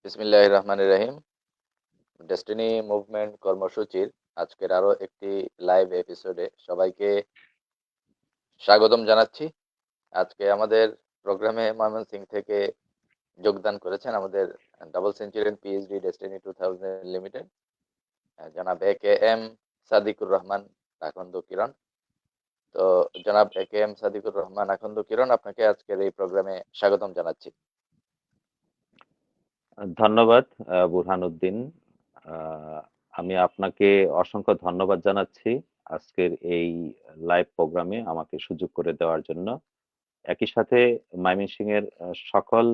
বিসমিল্লাহির রহমানির রহিম। Destiny movement কর্মসূচির আজকের আরো একটি লাইভ এপিসোডে সবাইকে স্বাগতম জানাচ্ছি। আজকে আমাদের প্রোগ্রামে ময়মনসিংহ থেকে যোগদান করেছেন আমাদের double centurion PhD destiny 2000 limited জনাব এ.কে.এম. সাদিকুর রহমান আখন্দ কিরণ। তো জনাব এ.কে.এম. সাদিকুর রহমান আখন্দ কিরণ, আপনাকে আজকের এই প্রোগ্রামে স্বাগতম জানাচ্ছি। ধন্যবাদ বুরহানুদ্দিন। আহ, আমি আপনাকে অসংখ্য ধন্যবাদ জানাচ্ছি আজকের এই লাইভ প্রোগ্রামে আমাকে সুযোগ করে দেওয়ার জন্য। একই সাথে ময়মনসিংহের সকল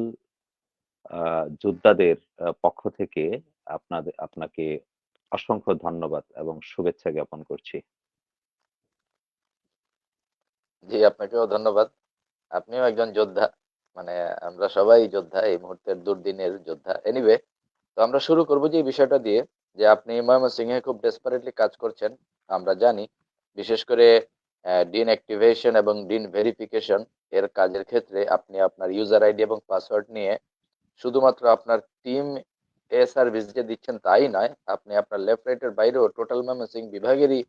যোদ্ধাদের পক্ষ থেকে আপনাকে অসংখ্য ধন্যবাদ এবং শুভেচ্ছা জ্ঞাপন করছি। জি, আপনাকেও ধন্যবাদ। আপনিও একজন যোদ্ধা, মানে আমরা সবাই যোদ্ধা, এই মুহূর্তের দুর্দিনের যোদ্ধা। এনিওয়ে, তো আমরা শুরু করবো যে এই বিষয়টা দিয়ে, যে আপনি ময়মনসিংহে খুব ডেসপারেটলি কাজ করছেন আমরা জানি। বিশেষ করে ডিন অ্যাক্টিভেশন এবং ডিন ভেরিফিকেশন এর কাজের ক্ষেত্রে আপনি আপনার ইউজার আইডি এবং পাসওয়ার্ড নিয়ে শুধুমাত্র আপনার টিম এ সার্ভিস যে দিচ্ছেন তাই নয়, আপনি আপনার লেফট রাইটের বাইরেও টোটাল ময়মনসিংহ বিভাগেরই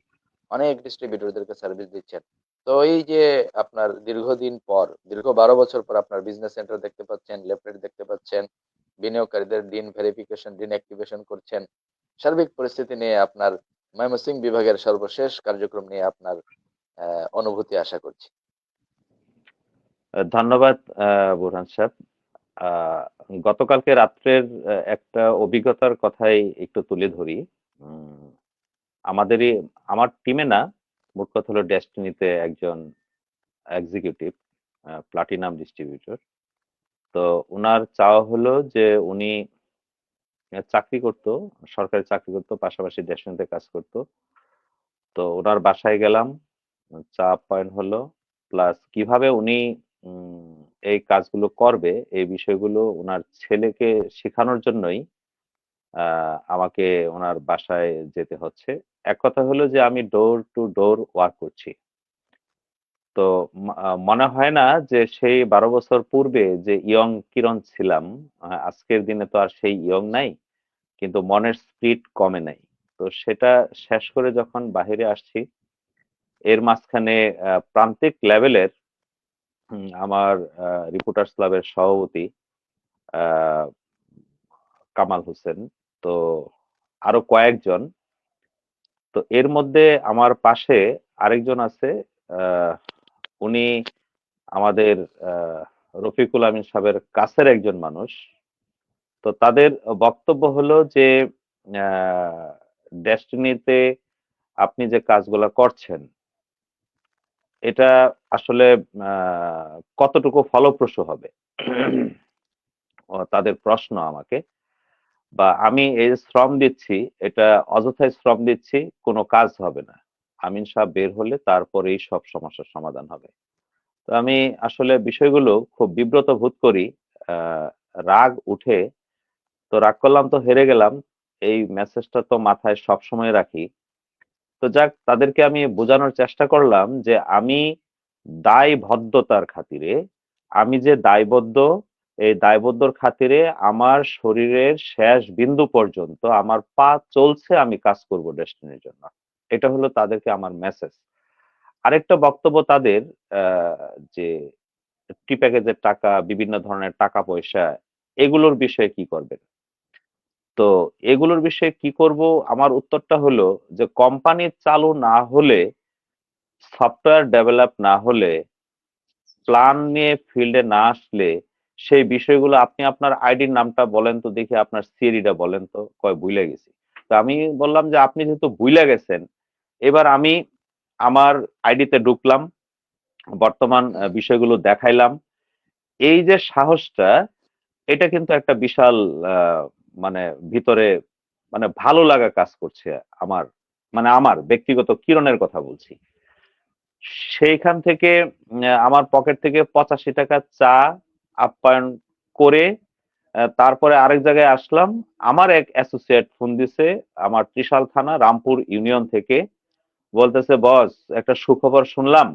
অনেক ডিস্ট্রিবিউটরদেরকে সার্ভিস দিচ্ছেন। তো এই যে আপনার দীর্ঘদিন পর, দীর্ঘ 12 বছর পর আপনার বিজনেস সেন্টার দেখতে পাচ্ছেন, লেফট রাইট দেখতে পাচ্ছেন, বিনিয়োগকারীদের ডিন ভেরিফিকেশন, ডিন অ্যাক্টিভেশন করছেন, সার্বিক পরিস্থিতি নিয়ে আপনার ময়মনসিংহ বিভাগের সর্বশেষ কার্যক্রম নিয়ে আপনার অনুভূতি আশা করছি। ধন্যবাদ বুরহান সাহেব। আহ, গতকালকে রাত্রের একটা অভিজ্ঞতার কথাই একটু তুলে ধরি। উম, আমাদেরই আমার টিমে না, মোট কথা হলো ডেস্টিনিতে একজন এক্সিকিউটিভ প্লাটিনাম ডিস্ট্রিবিউটর। তো উনার চাওয়া হলো যে উনি চাকরি করত, সরকারি চাকরি করত, পাশাপাশি ডেস্টিনিতে কাজ করত। তো ওনার বাসায় গেলাম, চা আপ্যায়ন হলো, প্লাস কিভাবে উনি উম, এই কাজগুলো করবে এই বিষয়গুলো ওনার ছেলেকে শেখানোর জন্যই আমাকে ওনার বাসায় যেতে হচ্ছে। এক কথা হলো যে আমি ডোর টু ডোর ওয়ার্ক করছি। তো মনে হয় না যে সেই 12 বছর পূর্বে যে ইয়ং কিরণ ছিলাম, আজকের দিনে তো আর সেই ইয়ং নাই, কিন্তু মনের স্পিরিট কমে নাই। তো সেটা শেষ করে যখন বাহিরে আসছি, এর মাঝখানে প্রান্তিক লেভেলের আমার রিপোর্টার্স ক্লাবের সভাপতি আহ, কামাল হোসেন, তো আরো কয়েকজন, তো এর মধ্যে আমার পাশে আরেকজন আছে। আহ, উনি আমাদের আহ, রফিকুল আমিন সাহেবের কাছের একজন মানুষ। তো তাদের বক্তব্য হলো যে ডেস্টিনিতে আপনি যে কাজগুলা করছেন এটা আসলে কতটুকু ফলপ্রসূ হবে। তাদের প্রশ্ন আমাকে, বা আমি এই যে শ্রম দিচ্ছি এটা অযথাই শ্রম দিচ্ছি, কোনো কাজ হবে না, আমিন সাহেব বের হলে তারপরেই সব সমস্যার সমাধান হবে। তো আমি আসলে বিষয়গুলো খুব বিব্রত বোধ করি, আহ, রাগ উঠে। তো রাগ করলাম তো হেরে গেলাম, এই মেসেজটা তো মাথায় সব সময় রাখি। তো যাক, তাদেরকে আমি বোঝানোর চেষ্টা করলাম যে আমি দায়বদ্ধতার খাতিরে, আমি যে দায়বদ্ধ, এই দায়বদ্ধর খাতিরে আমার শরীরের শেষ বিন্দু পর্যন্ত আমার পা চলছে, আমি কাজ করব ডেস্টিনির জন্য। এটা হলো তাদেরকে আমার মেসেজ। আরেকটা বক্তব্য তাদের, যে টি প্যাকেজের টাকা, বিভিন্ন ধরনের টাকা পয়সা, এগুলোর বিষয়ে কি করবেন। তো এগুলোর বিষয়ে কি করব, আমার উত্তরটা হলো যে কোম্পানি চালু না হলে, সফটওয়্যার ডেভেলপ না হলে, প্ল্যান নিয়ে ফিল্ডে না আসলে, সেই বিষয়গুলো আপনি আপনার আইডির নামটা বলেন তো দেখি, আপনার সিএরিটা বলেন তো, কয় ভুলে গেছি। তো আমি বললাম যে আপনি যেহেতু ভুলে গেছেন, এবার আমি আমার আইডিতে ঢুকলাম, বর্তমান বিষয়গুলো দেখাইলাম। এই যে সাহসটা, এটা কিন্তু একটা বিশাল আহ, মানে ভিতরে মানে ভালো লাগা কাজ করছে আমার, মানে আমার ব্যক্তিগত কিরণের কথা বলছি। সেইখান থেকে আমার পকেট থেকে 85 টাকা চা আপ্যায়ন করে তারপরে আরেক জায়গায় আসলাম। আমার এক অ্যাসোসিয়েট ফোন দিছে, আমার ত্রিশাল থানা রামপুর ইউনিয়ন থেকে, বলতেছে বস একটা সুখবর শুনলাম।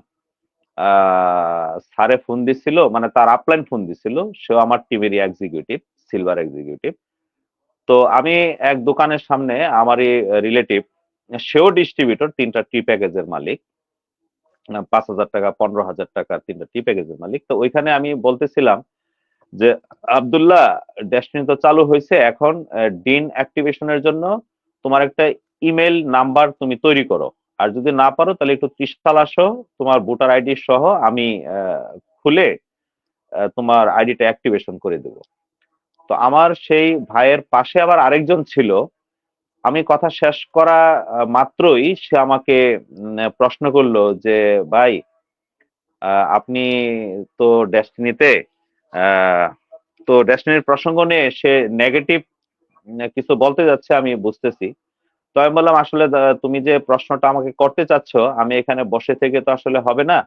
স্যারে ফোন দিছিল, মানে তার আপলাইন ফোন দিছিল, সেও আমার টিমেরই এক্সিকিউটিভ, সিলভার এক্সিকিউটিভ। তো আমি এক দোকানের সামনে আমারই রিলেটিভ, সেও ডিস্ট্রিবিউটর, 3টা টি প্যাকেজের মালিক, 5,000 টাকা 15,000 টাকার 3টা টি প্যাকেজের মালিক। তো ওইখানে আমি বলতেছিলাম যে আব্দুল্লাহ, ডেস্টিনি তো চালু হয়েছে, এখন ডিন অ্যাক্টিভেশনের জন্য তোমার একটা ইমেল নাম্বার তুমি তৈরি করো, আর যদি না পারো তাহলে একটু ত্রিশাল আসো, তোমার ভোটার আইডি সহ আমি খুলে তোমার আইডিটা অ্যাক্টিভেশন করে দেবো। তো আমার সেই ভাইয়ের পাশে আবার আরেকজন ছিল। আমি কথা শেষ করা মাত্রই সে আমাকে প্রশ্ন করলো যে ভাই, আপনি তো ডেস্টিনিতে, আহ, তো ডেস্টিনির প্রসঙ্গ নিয়ে সে নেগেটিভ কিছু বলতে যাচ্ছে, আমি বুঝতেছি। তো আমি বললাম আসলে তুমি যে প্রশ্নটা আমাকে করতে চাচ্ছ, আমি এখানে বসে থেকে তো আসলে হবে না,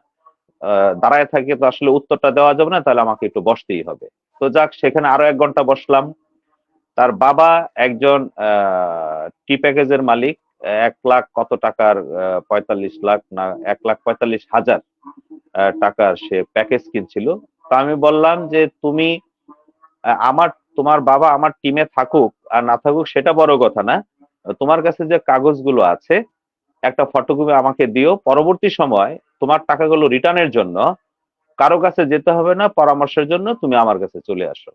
দাঁড়ায় থাকে তো আসলে উত্তরটা দেওয়া যাবে না, তাহলে আমাকে একটু বসতেই হবে। তো যাক, সেখানে আরো 1 ঘন্টা বসলাম। তার বাবা একজন টি প্যাকেজের মালিক, 1 লাখ কত টাকার, 45 লাখ না 1,45,000 টাকার সে প্যাকেজ কিনছিল। তো আমি বললাম যে তুমি আমার তোমার বাবা আমার টিমে থাকুক আর না থাকুক সেটা বড় কথা না, তোমার কাছে যে কাগজগুলো আছে একটা ফটোকপি আমাকে দিও, পরবর্তী সময় তোমার টাকাগুলো রিটার্নের জন্য কারো কাছে যেতে হবে না, পরামর্শের জন্য তুমি আমার কাছে চলে আসো।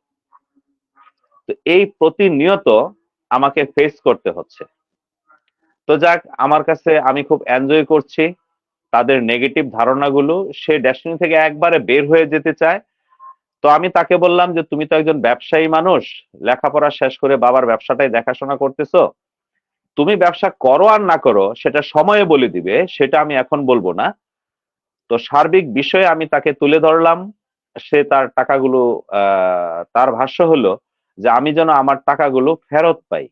তো এই প্রতিনিয়ত আমাকে ফেস করতে হচ্ছে। তো যাক, আমার কাছে আমি খুব এনজয় করছি তাদের নেগেটিভ ধারণাগুলো। সে ডেস্টিনি থেকে একবারে বের হয়ে যেতে চায়। তো আমি তাকে বললাম যে তুমি তো একজন ব্যবসায়ী মানুষ, লেখাপড়া শেষ করে বাবার ব্যবসাটাই দেখাশোনা করতেছো, তুমি ব্যবসা করো আর না করো সেটা সময়ে বলে দিবে, সেটা আমি এখন বলবো না। তো সার্বিক বিষয়ে আমি তাকে তুলে ধরলাম। সে তার টাকাগুলো, তার ভাষ্য হলো যে আমি যেন আমার টাকাগুলো ফেরত পাই।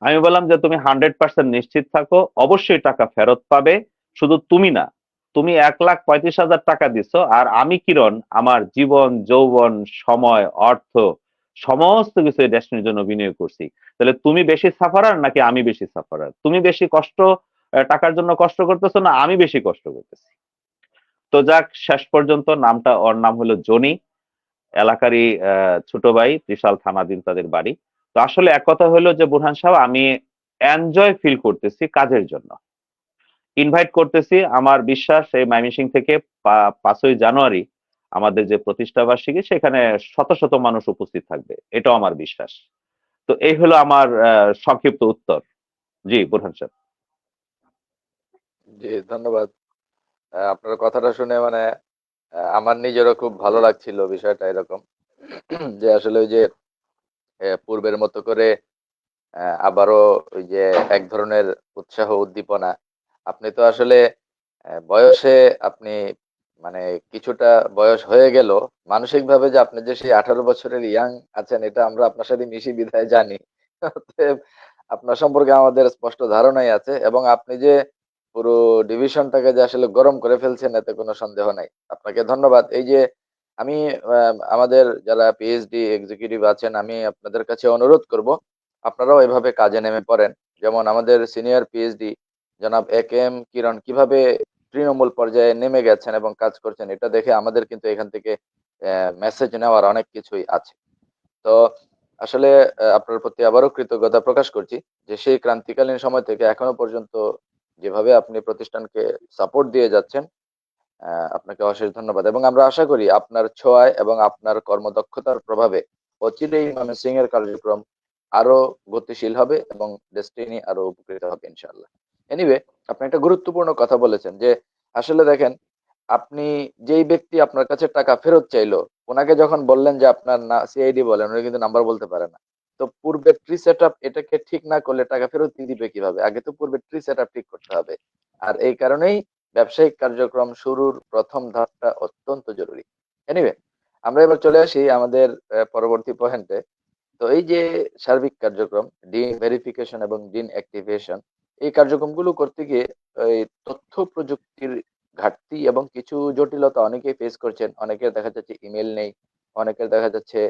আমি বললাম যে তুমি 100% নিশ্চিত থাকো, অবশ্যই টাকা ফেরত পাবে। শুধু তুমি না, তুমি 1,35,000 টাকা দিছো, আর আমি কিরণ আমার জীবন যৌবন সময় অর্থ সমস্ত কিছু এই ডেস্টিনির জন্য বিনিয়োগ করছি। তাহলে তুমি বেশি সাফারার নাকি আমি বেশি সাফারার? তুমি বেশি কষ্ট, টাকার জন্য কষ্ট করতেছো না আমি বেশি কষ্ট করতেছি? তো যাক, শেষ পর্যন্ত নামটা, ওর নাম হলো জনি, এলাকারই ছোট ভাই, ত্রিশাল থানাধীন তাদের বাড়ি। তো আসলে এক কথা হলো যে বুরহান সাহেব, আমি এনজয় ফিল করতেছি কাজের জন্য। ইনভাইট করতেছি, আমার বিশ্বাস এই ময়মনসিংহ থেকে 5ই জানুয়ারি আমাদের যে প্রতিষ্ঠা বার্ষিকী, সেখানে শত শত মানুষ উপস্থিত থাকবে, এটাও আমার বিশ্বাস। তো এই হলো আমার সংক্ষিপ্ত উত্তর। জি বুরহান সাহেব। জি, ধন্যবাদ। আপনার কথাটা শুনে মানে আমার নিজেরও খুব ভালো লাগছিল বিষয়টা এরকম যে আসলে ওই যে পূর্বের মতো করে আবারও ওই যে এক ধরনের উৎসাহ উদ্দীপনা। আপনি তো আসলে বয়সে আপনি মানে কিছুটা বয়স হয়ে গেল, মানসিকভাবে যে আপনি যে সেই 18 বছরের ইয়াং আছেন এটা আমরা আপনার সাথে মিশি বিধায় জানি। অতএব আপনার সম্পর্কে আমাদের স্পষ্ট ধারণাই আছে, এবং আপনি যে পুরো ডিভিশনটাকে যে আসলে গরম করে ফেলছেন এতে কোনো সন্দেহ নাই। আপনাকে ধন্যবাদ। এই যে আমি আমাদের যারা পিএইচডি এক্সিকিউটিভ আছেন, আমি আপনাদের কাছে অনুরোধ করব আপনারাও এভাবে কাজে নেমে পড়েন। যেমন আমাদের সিনিয়র পিএইচডি জনাব একেএম কিরণ কিভাবে তৃণমূল পর্যায়ে নেমে গেছেন এবং কাজ করছেন, এটা দেখে আমাদের কিন্তু এখান থেকে মেসেজ নেওয়ার অনেক কিছুই আছে। তো আসলে আপনার প্রতি আবারও কৃতজ্ঞতা প্রকাশ করছি যে সেই ক্রান্তিকালীন সময় থেকে এখনো পর্যন্ত যেভাবে আপনি প্রতিষ্ঠানকে সাপোর্ট দিয়ে যাচ্ছেন, আপনাকে অশেষ ধন্যবাদ। এবং আমরা আশা করি আপনার ছোঁয়ায় এবং আপনার কর্মদক্ষতার প্রভাবে অচিরেই ময়মনসিংহের কার্যক্রম আরো গতিশীল হবে এবং ডেস্টিনি আরো উপকৃত হবে ইনশাআল্লাহ। এনিওয়ে, আপনি একটা গুরুত্বপূর্ণ কথা বলেছেন যে আসলে দেখেন, আপনি যেই ব্যক্তি আপনার কাছে টাকা ফেরত চাইলো, ওনাকে যখন বললেন যে আপনার না সিআইডি বলেন, উনি কিন্তু নাম্বার বলতে পারে না। তো পূর্বের ট্রি সেটআপ এটাকে ঠিক না করলে টাকা ফেরত দিয়ে দিবে কিভাবে? আগে তো পূর্বের ট্রি সেটআপ ঠিক করতে হবে। আর এই কারণেই ব্যবসায়িক কার্যক্রম শুরুর ১ম ধাপটা অত্যন্ত জরুরি। এনিওয়ে, আমরা এবার চলে আসি আমাদের পরবর্তী পয়েন্টে। তো এই যে সার্বিক কার্যক্রম, ডিন ভেরিফিকেশন এবং ডিন অ্যাক্টিভেশন, এই কার্যক্রমগুলো করতে গিয়ে এই তথ্য প্রযুক্তির ঘাটতি এবং কিছু জটিলতা অনেকেই ফেস করছেন। অনেকের দেখা যাচ্ছে ইমেইল নেই, অনেকের দেখা যাচ্ছে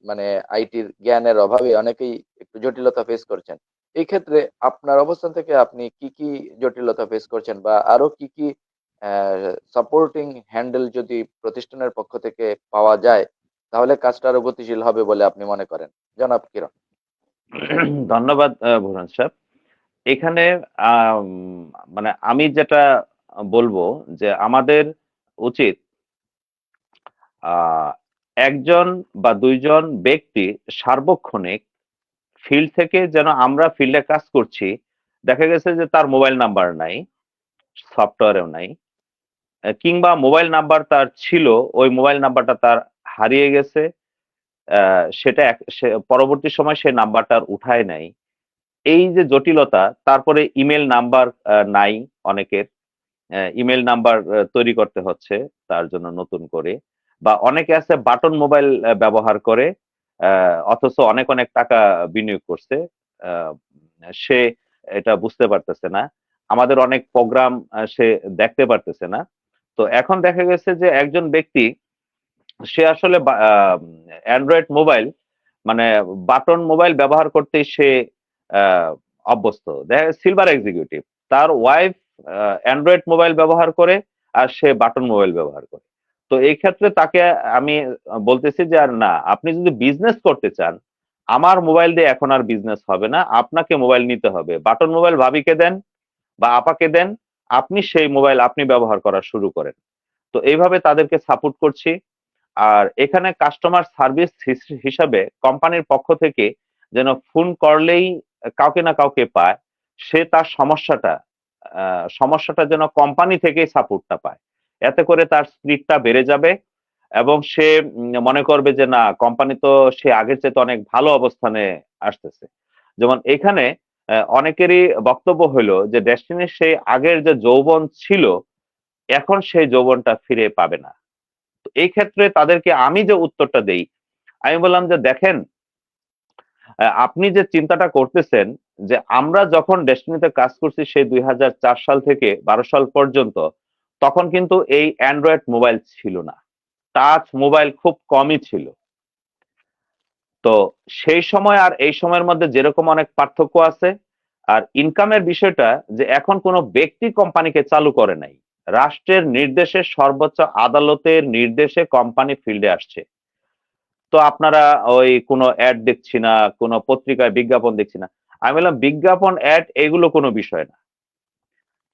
মানে আইটির জ্ঞানের অভাবে অনেকেই একটু জটিলতা ফেস করছেন। এই ক্ষেত্রে আপনার অবস্থান থেকে আপনি কি, কি জটিলতা ফেস করছেন বা আরো কি, কি সাপোর্টিং হ্যান্ডেল যদি প্রতিষ্ঠানের পক্ষ থেকে পাওয়া যায়, তাহলে কাজটা আরো গতিশীল হবে বলে আপনি মনে করেন, জনাব কিরণ? ধন্যবাদ বুরহান সাহেব। এখানে আম, মানে আমি যেটা বলবো যে আমাদের উচিত আহ, একজন বা দুইজন ব্যক্তি সার্বক্ষণিক ফিল্ড থেকে, যেন আমরা ফিল্ডে কাজ করছি, দেখা গেছে যে তার মোবাইল নাম্বার নাই, সফটওয়্যারেও নাই, কিংবা মোবাইল নাম্বার তার ছিল, ওই মোবাইল নাম্বারটা তার হারিয়ে গেছে, সেটা পরবর্তী সময় সে নাম্বারটার উঠায় নাই, এই যে জটিলতা। তারপরে ইমেল নাম্বার নাই অনেকের, ইমেল নাম্বার তৈরি করতে হচ্ছে তার জন্য নতুন করে। বা অনেকে আছে বাটন মোবাইল ব্যবহার করে, অথচ অনেক অনেক টাকা বিনিয়োগ করছে, আহ, সে এটা বুঝতে পারতেছে না, আমাদের অনেক প্রোগ্রাম সে দেখতে পারতেছে না। তো এখন দেখা গেছে যে একজন ব্যক্তি, সে আসলে অ্যান্ড্রয়েড মোবাইল, মানে বাটন মোবাইল ব্যবহার করতেই সে আহ, অভ্যস্ত। দেখা সিলভার এক্সিকিউটিভ, তার ওয়াইফ অ্যান্ড্রয়েড মোবাইল ব্যবহার করে, আর সে বাটন মোবাইল ব্যবহার করে। তো এই ক্ষেত্রে তাকে আমি বলতেছি যে আর না, আপনি যদি বিজনেস করতে চান, আমার মোবাইল দিয়ে এখন আর বিজনেস হবে না, আপনাকে মোবাইল নিতে হবে, বাটন মোবাইল ভাবিকে দেন বা আপাকে দেন, আপনি সেই মোবাইল আপনি ব্যবহার করা শুরু করেন। তো এইভাবে তাদেরকে সাপোর্ট করছি। আর এখানে কাস্টমার সার্ভিস হিসাবে কোম্পানির পক্ষ থেকে যেন ফোন করলেই কাউকে না কাউকে পায়, সে তার সমস্যাটা যেন কোম্পানি থেকেই সাপোর্টটা পায়। এতে করে তার স্পিডটা বেড়ে যাবে, এবং সে মনে করবে যে না, কোম্পানি তো সে আগের চেয়ে অনেক ভালো অবস্থানে আসতেছে। যেমন এখানে অনেকেরই বক্তব্য হলো যে ডেস্টিনির সেই আগের যে যৌবন ছিল, এখন সেই যৌবনটা ফিরে পাবে না। তো এই ক্ষেত্রে তাদেরকে আমি যে উত্তরটা দেই, আমি বললাম যে দেখেন, আপনি যে চিন্তাটা করতেছেন যে আমরা যখন ডেস্টিনিতে কাজ করছি সেই 2004 সাল থেকে 12 সাল পর্যন্ত, তখন কিন্তু এই অ্যান্ড্রয়েড মোবাইল ছিল না, টাচ মোবাইল খুব কমই ছিল। তো সেই সময় আর এই সময়ের মধ্যে যেরকম অনেক পার্থক্য আছে। আর ইনকামের বিষয়টা, যে এখন কোনো ব্যক্তি কোম্পানিকে চালু করে নাই, রাষ্ট্রের নির্দেশে, সর্বোচ্চ আদালতের নির্দেশে কোম্পানি ফিল্ডে আসছে। তো আপনারা ওই কোনো অ্যাড দেখছি না, কোনো পত্রিকায় বিজ্ঞাপন দেখছি না। আমি বললাম বিজ্ঞাপন, অ্যাড এগুলো কোনো বিষয় না।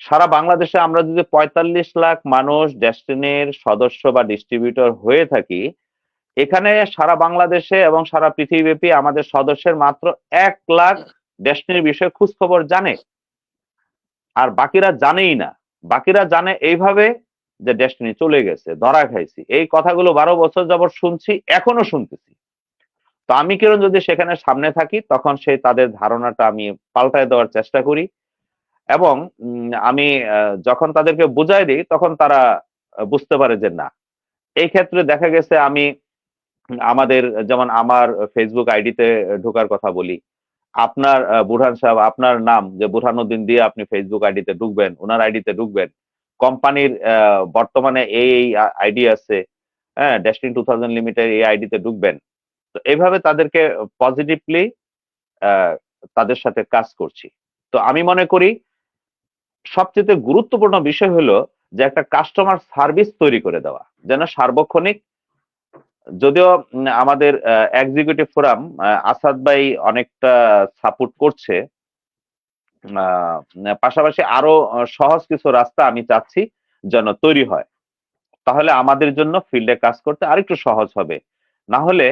সারা বাংলাদেশে আমরা যদি 45 লাখ মানুষ ডেস্টিনির সদস্য বা ডিস্ট্রিবিউটর হয়ে থাকি, এখানে সারা বাংলাদেশে এবং সারা পৃথিবীব্যাপী আমাদের সদস্যের মাত্র 1 লাখ ডেস্টিনির বিষয়ে খোঁজ খবর জানে, আর বাকিরা জানেই না। বাকিরা জানে এইভাবে যে ডেস্টিনি চলে গেছে, ধরা খাইছি, এই কথাগুলো 12 বছর যাবৎ শুনছি, এখনো শুনতেছি। তো আমি কিরণ যদি সেখানে সামনে থাকি, তখন সেই তাদের ধারণাটা আমি পাল্টায় দেওয়ার চেষ্টা করি, এবং আমি যখন তাদেরকে বুঝাই দিই, তখন তারা বুঝতে পারে যে না। এই ক্ষেত্রে দেখা গেছে আমি আমাদের, যেমন আমার ফেসবুক আইডিতে ঢোকার কথা বলি, আপনার বুরহান সাহেব, আপনার নাম যে বুরহানুদ্দিন দিয়ে আপনি ফেসবুক আইডিতে ঢুকবেন, ওনার আইডিতে ঢুকবেন, কোম্পানির বর্তমানে এই আইডি আছে, হ্যাঁ, ডেস্টিনি 2000 লিমিটেড এই আইডিতে ঢুকবেন। তো এইভাবে তাদেরকে পজিটিভলি তাদের সাথে কাজ করছি। তো আমি মনে করি সবচেয়ে গুরুত্বপূর্ণ বিষয় হলো যে একটা কাস্টমার সার্ভিস তৈরি করে দেওয়া, যেন সার্বক্ষণিক। যদিও আমাদের এক্সিকিউটিভ ফোরাম আসাদ ভাই অনেকটা সাপোর্ট করছে, পাশাপাশি আরো সহজ কিছু রাস্তা আমি চাচ্ছি যেন তৈরি হয়, তাহলে আমাদের জন্য ফিল্ডে কাজ করতে আরেকটু সহজ হবে। না হলে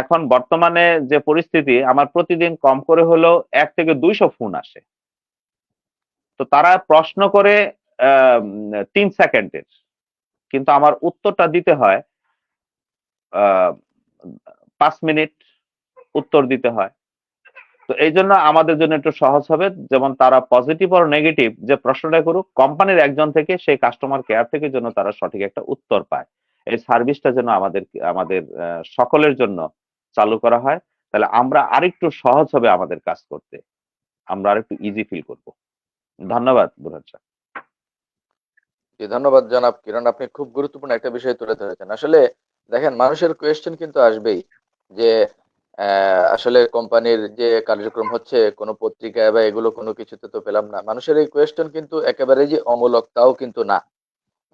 এখন বর্তমানে যে পরিস্থিতি, আমার প্রতিদিন কম করে হলেও 1 থেকে 200 ফোন আসে। তো তারা প্রশ্ন করে 3 সেকেন্ডের, কিন্তু আমার উত্তরটা দিতে হয় 5 মিনিট উত্তর দিতে হয়। তো এই জন্য আমাদের জন্য একটু সহজ হবে, যেমন তারা পজিটিভ আর নেগেটিভ যে প্রশ্নটা করুক, কোম্পানির একজন থেকে, সেই কাস্টমার কেয়ার থেকে যেন তারা সঠিক একটা উত্তর পায়। এই সার্ভিসটা যেন আমাদের আমাদের সকলের জন্য চালু করা হয়, তাহলে আমরা আরেকটু সহজ হবে আমাদের কাজ করতে, আমরা আরেকটু ইজি ফিল করব। ধন্যবাদ বুরহান সাহেব। জি, ধন্যবাদ জনাব কিরণ, আপনি খুব গুরুত্বপূর্ণ একটা বিষয় তুলে ধরেছেন। আসলে দেখেন, মানুষের কোয়েশ্চেন কিন্তু আসবেই যে আসলে কোম্পানির যে কার্যক্রম হচ্ছে কোনো পত্রিকায় বা এগুলো কোনো কিছুতে তো পেলাম না। মানুষের এই কোয়েশ্চেন কিন্তু একেবারে যে অমূলক তাও কিন্তু না।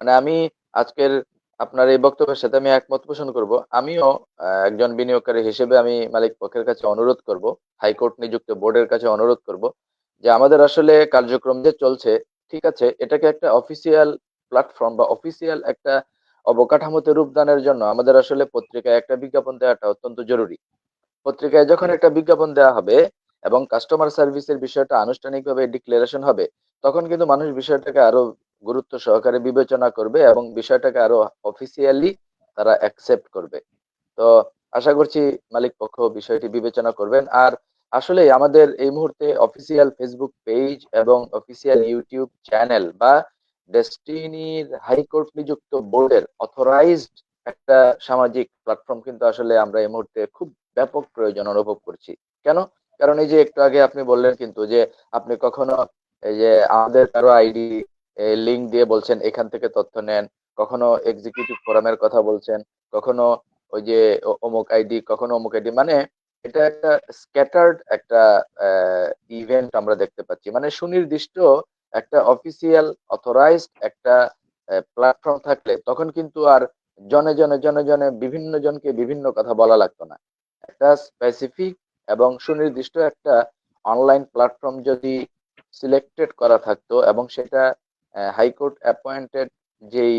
মানে আমি আজকের আপনার এই বক্তব্যের সাথে আমি একমত পোষণ করব। আমিও একজন বিনিয়োগকারী হিসেবে আমি মালিক পক্ষের কাছে অনুরোধ করব, হাইকোর্ট নিযুক্ত বোর্ডের কাছে অনুরোধ করব যে আমাদের আসলে কার্যক্রম যে চলছে, ঠিক আছে, এটাকে একটা অফিসিয়াল প্ল্যাটফর্ম বা অফিসিয়াল একটা অবকাঠামোতে রূপদানের জন্য আমাদের আসলে পত্রিকায় একটা বিজ্ঞাপন দেওয়াটা অত্যন্ত জরুরি। পত্রিকায় যখন একটা বিজ্ঞাপন দেওয়া হবে এবং কাস্টমার সার্ভিসের বিষয়টা আনুষ্ঠানিকভাবে ডিক্লারেশন হবে, তখন কিন্তু মানুষ বিষয়টাকে আরো গুরুত্ব সহকারে বিবেচনা করবে এবং বিষয়টাকে আরো অফিসিয়ালি তারা অ্যাকসেপ্ট করবে। তো আশা করছি মালিক পক্ষ বিষয়টি বিবেচনা করবেন। আর আসলে আমাদের এই মুহূর্তে অফিসিয়াল ফেসবুক পেজ এবং অফিসিয়াল ইউটিউব চ্যানেল বা ডেস্টিনির হাইকোর্ট নিযুক্ত বোর্ডের অথরাইজড একটা সামাজিক প্ল্যাটফর্ম কিন্তু আসলে আমরা এই মুহূর্তে খুব ব্যাপক প্রয়োজন অনুভব করছি। কেন? কারণ এই যে একটু আগে আপনি বললেন কিন্তু যে আপনি কখনো এই যে আমাদের কারো আইডি লিংক দিয়ে বলছেন এখান থেকে তথ্য নেন, কখনো এক্সিকিউটিভ ফোরামের কথা বলছেন, কখনো ওই যে অমুক আইডি, কখনো অমুক আইডি, মানে এটা একটা স্ক্যাটার্ড একটা ইভেন্ট আমরা দেখতে পাচ্ছি। মানে সুনির্দিষ্ট একটা অফিসিয়াল অথরাইজড একটা প্ল্যাটফর্ম থাকলে তখন কিন্তু আর জনে জনে বিভিন্ন জনকে বিভিন্ন কথা বলা লাগতো না। একটা স্পেসিফিক এবং সুনির্দিষ্ট একটা অনলাইন প্ল্যাটফর্ম যদি সিলেক্টেড করা থাকতো এবং সেটা হাইকোর্ট অ্যাপয়েন্টেড যেই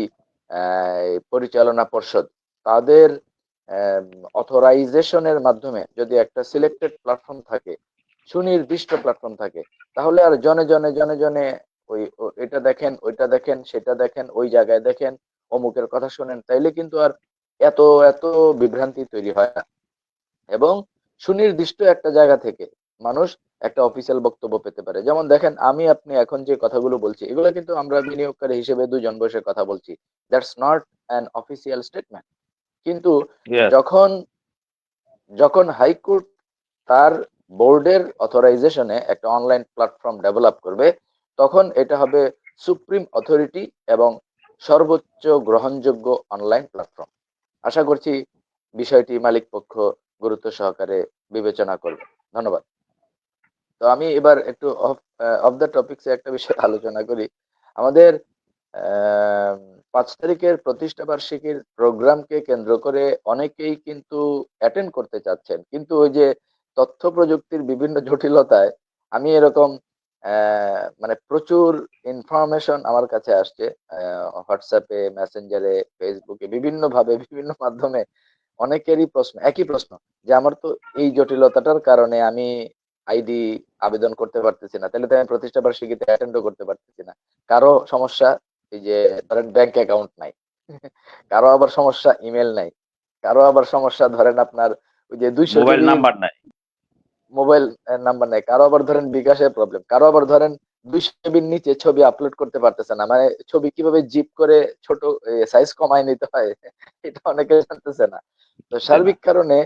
পরিচালনা পর্ষদ তাদের অথরাইজেশনের মাধ্যমে যদি একটা সিলেক্টেড প্ল্যাটফর্ম থাকে, সুনির্দিষ্ট প্ল্যাটফর্ম থাকে, তাহলে আর জনে জনে এটা দেখেন, ওইটা দেখেন, সেটা দেখেন, ওই জায়গায় দেখেন, অমুকের কথা শুনেন, তাইলে কিন্তু আর এত এত বিভ্রান্তি তৈরি হয় না। এবং সুনির্দিষ্ট একটা জায়গা থেকে মানুষ একটা অফিসিয়াল বক্তব্য পেতে পারে। যেমন দেখেন, আমি আপনি এখন যে কথাগুলো বলছি এগুলো কিন্তু আমরা বিনিয়োগকারী হিসেবে দুজন বসে কথা বলছি, that's not an official statement. কিন্তু ইয়েস। যখন যখন হাইকোর্ট তার বোর্ডের অথরাইজেশনে একটা অনলাইন প্ল্যাটফর্ম ডেভেলপ করবে, তখন এটা হবে সুপ্রিম অথরিটি এবং সর্বোচ্চ গ্রহণযোগ্য অনলাইন প্ল্যাটফর্ম। আশা করছি বিষয়টি মালিক পক্ষ গুরুত্ব সহকারে বিবেচনা করবে। ধন্যবাদ। তো আমি এবার একটু অফ দ্য টপিকসে একটা বিষয় আলোচনা করি। আমাদের 5 তারিখের প্রতিষ্ঠা বার্ষিকীর প্রোগ্রামকে কেন্দ্র করে অনেকেই কিন্তু অ্যাটেন্ড করতে চাচ্ছেন, কিন্তু ওই যে তথ্য প্রযুক্তির বিভিন্ন জটিলতায় আমি এরকম মানে প্রচুর ইনফরমেশন আমার কাছে আসছে, হোয়াটসঅ্যাপে, মেসেঞ্জারে, ফেসবুকে, বিভিন্ন ভাবে, বিভিন্ন মাধ্যমে। অনেকেরই প্রশ্ন, একই প্রশ্ন, যে আমার তো এই জটিলতাটার কারণে আমি আইডি আবেদন করতে পারতেছি না, তাহলে তো আমি প্রতিষ্ঠা বার্ষিকীতে অ্যাটেন্ডও করতে পারতেছি না। কারো সমস্যা এই যে ধরেন ব্যাংক অ্যাকাউন্ট নাই, কারো আবার সমস্যা ইমেল নাই, কারো আবার সমস্যা ধরেন আপনার ওই যে 200 মোবাইল জিবি নাম্বার নাই। মোবাইল নাম্বার নাই, কারো আবার ধরেন বিকাশের প্রবলেম, কারো আবার ধরেন 200 জিবির নিচে ছবি আপলোড করতে পারতেছে না, মানে ছবি কিভাবে জিপ করে ছোট সাইজ কমায় নিতে হয় এটা অনেকে জানতেছে না। তো তাই না? সার্বিক কারণে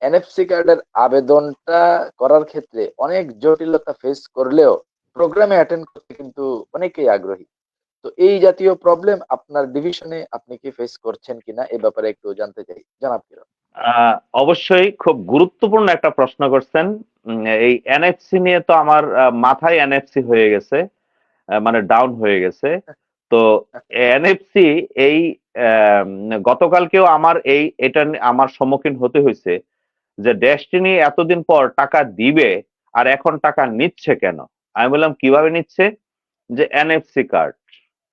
এনএফসি কার্ডের আবেদনটা করার ক্ষেত্রে অনেক জটিলতা ফেস করলেও প্রোগ্রামে অ্যাটেন্ড করতে কিন্তু অনেকেই আগ্রহী। তো এই জাতীয় প্রবলেম আপনার ডিভিশনে আপনি কি ফেস করছেন কিনা এ ব্যাপারে একটু জানতে চাই, জানাব কিরণ। অবশ্যই খুব গুরুত্বপূর্ণ একটা প্রশ্ন করছেন। এই এনএফসি নিয়ে তো আমার মাথায় এনএফসি হয়ে গেছে, মানে ডাউন হয়ে গেছে। তো এনএফসি এই আম, গতকালকেও আমার সম্মুখীন হতে হয়েছে যে ডেস্টিনি এতদিন পর টাকা দিবে আর এখন টাকা নিচ্ছে কেন। আমি বললাম কিভাবে নিচ্ছে, যে এনএফসি কার্ড।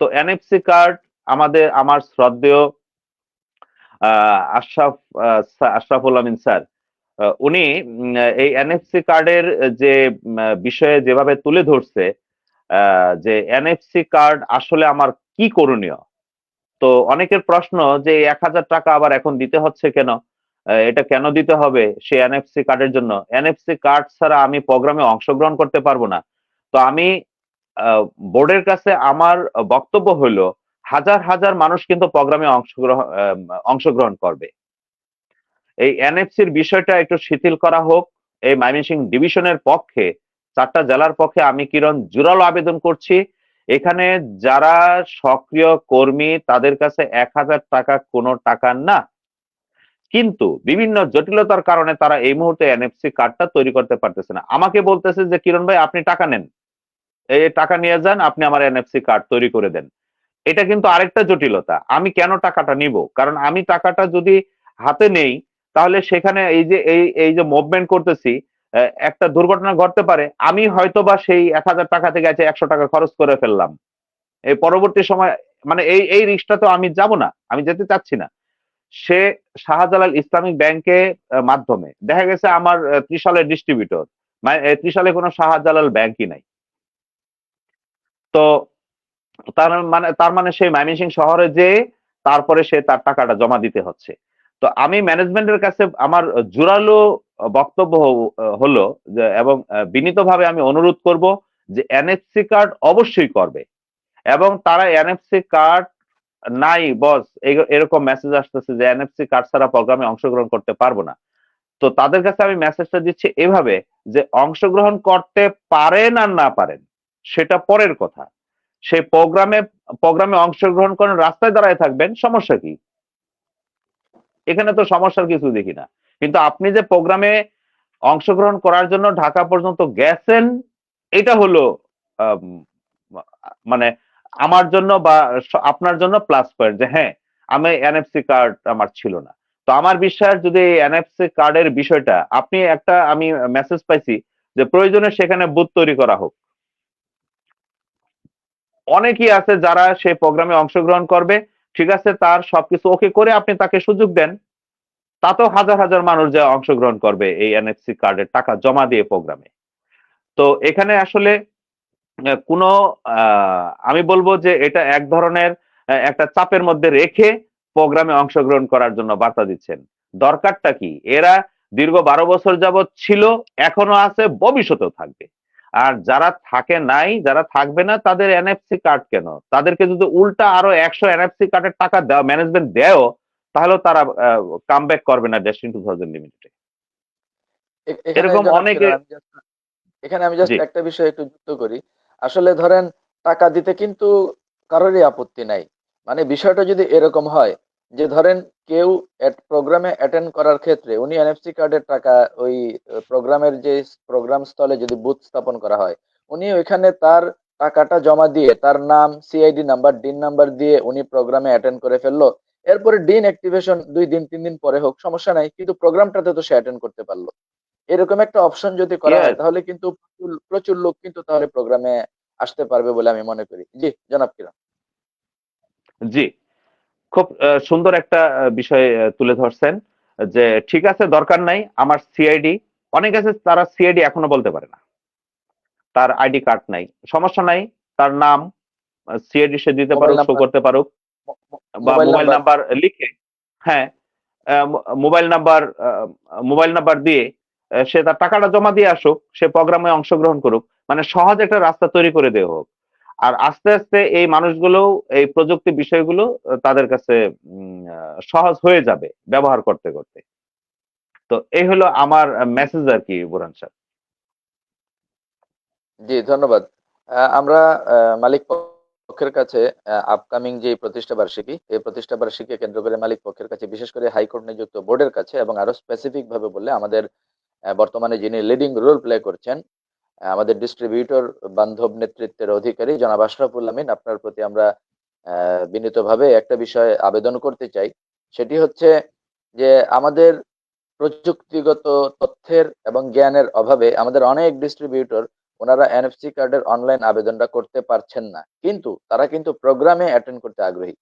তো এনএফসি কার্ড আমার শ্রদ্ধেয় আশরাফ আশরাফুল আমিন স্যার, উনি এই এনএফসি কার্ডের যে বিষয়ে যেভাবে তুলে ধরছে, যে এনএফসি কার্ড আসলে আমার কি করণীয়। তো অনেকের প্রশ্ন যে 1,000 টাকা আবার এখন দিতে হচ্ছে কেন, এটা কেন দিতে হবে সেই এনএফসি কার্ডের জন্য? এনএফসি কার্ড ছাড়া আমি প্রোগ্রামে অংশগ্রহণ করতে পারবো না। তো আমি বোর্ডের কাছে আমার বক্তব্য হলো, হাজার হাজার মানুষ কিন্তু প্রোগ্রামে অংশগ্রহণ করবে। এই এনএফসির বিষয়টা একটু শিথিল করা হোক। এই ময়মনসিংহ ডিভিশনের পক্ষে, 4টা জেলার পক্ষে আমি কিরণ জোরালো আবেদন করছি। এখানে যারা সক্রিয় কর্মী তাদের কাছে 1,000 টাকা কোনো টাকা না, কিন্তু বিভিন্ন জটিলতার কারণে তারা এই মুহূর্তে এনএফসি কার্ডটা তৈরি করতে পারতেছে না। আমাকে বলতেছে যে কিরণ ভাই আপনি টাকা নেন, এই টাকা নিয়ে যান, আপনি আমার এনএফসি কার্ড তৈরি করে দেন। এটা কিন্তু আরেকটা জটিলতা। আমি কেন টাকাটা নিব? কারণ আমি টাকাটা যদি হাতে নেই, তাহলে সেখানে এই যে মুভমেন্ট করতেছি, একটা দুর্ঘটনা ঘটতে পারে। আমি হয়তোবা সেই ১,০০০ টাকা থেকে আছে ১০০ টাকা খরচ করে ফেললাম। এই পরবর্তী সময় মানে এই রিস্কটা তো আমি যাব না। আমি যেতে চাচ্ছি না। সে শাহজালাল ইসলামিক ব্যাংকে মাধ্যমে দেখা গেছে আমার ত্রিশালের ডিস্ট্রিবিউটর, ত্রিশালে কোনো শাহজালাল ব্যাংকই নাই। তো তার মানে সেই ময়মনসিংহ শহরে যেয়ে তারপরে সে তার টাকাটা জমা দিতে হচ্ছে। তো আমি ম্যানেজমেন্টের কাছে আমার জোরালো বক্তব্য হলো যে, এবং বিনীতভাবে আমি অনুরোধ করব যে এনএফসি কার্ড অবশ্যই করবে, এবং তারা এনএফসি কার্ড নাই বস, এরকম মেসেজ আসতেছে যে এনএফসি কার্ড ছাড়া প্রোগ্রামে অংশগ্রহণ করতে পারবো না। তো তাদের কাছে আমি মেসেজটা দিচ্ছি এভাবে যে অংশগ্রহণ করতে পারেন আর না পারেন সেটা পরের কথা। সেই প্রোগ্রামে অংশগ্রহণ করেন, রাস্তায় দাঁড়ায় থাকবেন, সমস্যা কি? এখানে তো সমস্যার কিছু দেখি না। কিন্তু আপনি যে প্রোগ্রামে অংশগ্রহণ করার জন্য ঢাকা পর্যন্ত গেছেন, এটা হলো আম, মানে আমার জন্য বা আপনার জন্য প্লাস পয়েন্ট যে হ্যাঁ, আমি এনএফসি কার্ড আমার ছিল না। তো আমার বিশ্বাস যদি এনএফসি কার্ডের বিষয়টা আমি মেসেজ পাইছি যে প্রয়োজনে সেখানে বুথ তৈরি করা হোক। অনেকেই আছে যারা সেই প্রোগ্রামে অংশগ্রহণ করবে, ঠিক আছে, তার সবকিছু ওকে করে আপনি তাকে সুযোগ দেন, তাতেও হাজার হাজার মানুষ যা অংশগ্রহণ করবে এই এনএফসি কার্ডের টাকা জমা দিয়ে প্রোগ্রামে। তো এখানে আসলে কোনো আমি বলবো যে এটা এক ধরনের একটা চাপের মধ্যে রেখে প্রোগ্রামে অংশগ্রহণ করার জন্য বার্তা দিচ্ছেন। দরকারটা কি? এরা দীর্ঘ ১২ বছর যাবৎ ছিল, এখনো আছে, ভবিষ্যতেও থাকবে। আর যারা থাকে নাই, যারা থাকবে না, তাদের এনএফসি কার্ড কেন? তাদেরকে যদি উল্টা আরো ১০০ এনএফসি কার্ডের টাকা দেওয়া ম্যানেজমেন্ট দেয়ও, তাহলেও তারা কামব্যাক করবে না ডেস্টিনি 2000 লিমিটেডে। এখানে এরকম জনাব অনেকে। কিরণ, আমি জাস্ট জি। একটা বিষয় একটু যুক্ত করি। আসলে ধরেন টাকা দিতে কিন্তু কারোরই আপত্তি নাই। মানে বিষয়টা যদি এরকম হয় যে ধরেন কেউ প্রোগ্রামে অ্যাটেন্ড করার ক্ষেত্রে উনি এনএফসি কার্ডের টাকা ওই প্রোগ্রামের যে প্রোগ্রাম স্থলে যদি বুথ স্থাপন করা হয়, উনি ওইখানে তার টাকাটা জমা দিয়ে তার নাম, সিআইডি নাম্বার, ডিন নাম্বার দিয়ে উনি প্রোগ্রামে অ্যাটেন্ড করে ফেললো। এরপরে ডিন অ্যাক্টিভেশন ২ দিন ৩ দিন পরে হোক, সমস্যা নাই, কিন্তু প্রোগ্রামটাতে তো সে অ্যাটেন্ড করতে পারলো। এরকম একটা অপশন যদি করা হয় ইয়েস। তাহলে কিন্তু প্রচুর প্রচুর লোক কিন্তু তাহলে প্রোগ্রামে আসতে পারবে বলে আমি মনে করি। জি, জনাব কিরণ। জি। খুব সুন্দর একটা বিষয় তুলে ধরছেন যে ঠিক আছে, দরকার নাই আমার সিআইডি। অনেক আছে তারা সিআইডি এখনো বলতে পারে না, তার আইডি কার্ড নাই, সমস্যা নাই, তার নাম সিআইডি সে দিতে মোবাইল পারুক, শো নাম্বার, করতে পারুক, বা মোবাইল মোবাইল নাম্বার। নাম্বার লিখে। হ্যাঁ, মোবাইল নাম্বার, মোবাইল নাম্বার দিয়ে সে তার টাকাটা জমা দিয়ে আসুক, সে প্রোগ্রামে অংশগ্রহণ করুক। মানে সহজ একটা রাস্তা তৈরি করে দেওয়া হোক। আর আস্তে আস্তে এই মানুষগুলো, এই প্রযুক্তি বিষয়গুলো তাদের কাছে সহজ হয়ে যাবে ব্যবহার করতে করতে। তো এই হলো আমার মেসেজ আর কি, বুরহান সাহেব। জি, ধন্যবাদ। আমরা মালিক পক্ষের কাছে আপকামিং যে প্রতিষ্ঠা বার্ষিকী, এই প্রতিষ্ঠা বার্ষিকীকে কেন্দ্র করে মালিক পক্ষের কাছে, বিশেষ করে হাইকোর্ট নিযুক্ত বোর্ডের কাছে, এবং আরো স্পেসিফিক ভাবে বললে আমাদের বর্তমানে যিনি লিডিং রোল প্লে করছেন, আমাদের ডিস্ট্রিবিউটর বান্ধব নেতৃত্বের অধিকারী জনাব আশরাফুল আমিন, আপনার প্রতি আমরা বিনীতভাবে একটা বিষয়ে আবেদন করতে চাই। সেটি হচ্ছে যে আমাদের প্রযুক্তিগত তথ্যের এবং জ্ঞানের অভাবে আমাদের অনেক ডিস্ট্রিবিউটর ওনারা এনএফসি কার্ডের অনলাইন আবেদনটা করতে পারছেন না, কিন্তু তারা কিন্তু প্রোগ্রামে অ্যাটেন্ড করতে আগ্রহী।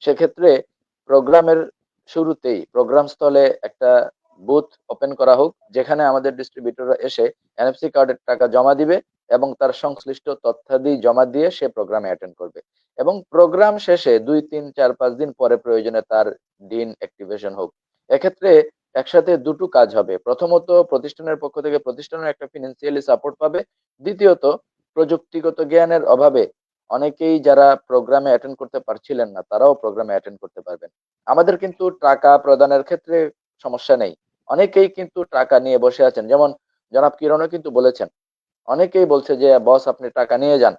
সেক্ষেত্রে প্রোগ্রামের শুরুতেই প্রোগ্রাম স্থলে একটা বুথ ওপেন করা হোক, যেখানে আমাদের ডিস্ট্রিবিউটররা এসে এনএফসি কার্ডের টাকা জমা দিবে এবং তার সংশ্লিষ্ট তথ্যাদি জমা দিয়ে সে প্রোগ্রামে অ্যাটেন্ড করবে, এবং প্রোগ্রাম শেষে ২ ৩ ৪ ৫ দিন পরে প্রয়োজনে তার ডিন অ্যাক্টিভেশন হোক। এক্ষেত্রে একসাথে দুটো কাজ হবে। প্রথমত, প্রতিষ্ঠানের পক্ষ থেকে প্রতিষ্ঠানের একটা ফিনান্সিয়ালি সাপোর্ট পাবে। দ্বিতীয়ত, প্রযুক্তিগত জ্ঞানের অভাবে অনেকেই যারা প্রোগ্রামে অ্যাটেন্ড করতে পারছিলেন না, তারাও প্রোগ্রামে অ্যাটেন্ড করতে পারবেন। আমাদের কিন্তু টাকা প্রদানের ক্ষেত্রে সমস্যা নেই। অনেকেই কিন্তু টাকা নিয়ে বসে আছেন। যেমন জনাব কিরণও কিন্তু বলেছেন। অনেকেই বলছে যে, "বস আপনি টাকা নিয়ে যান।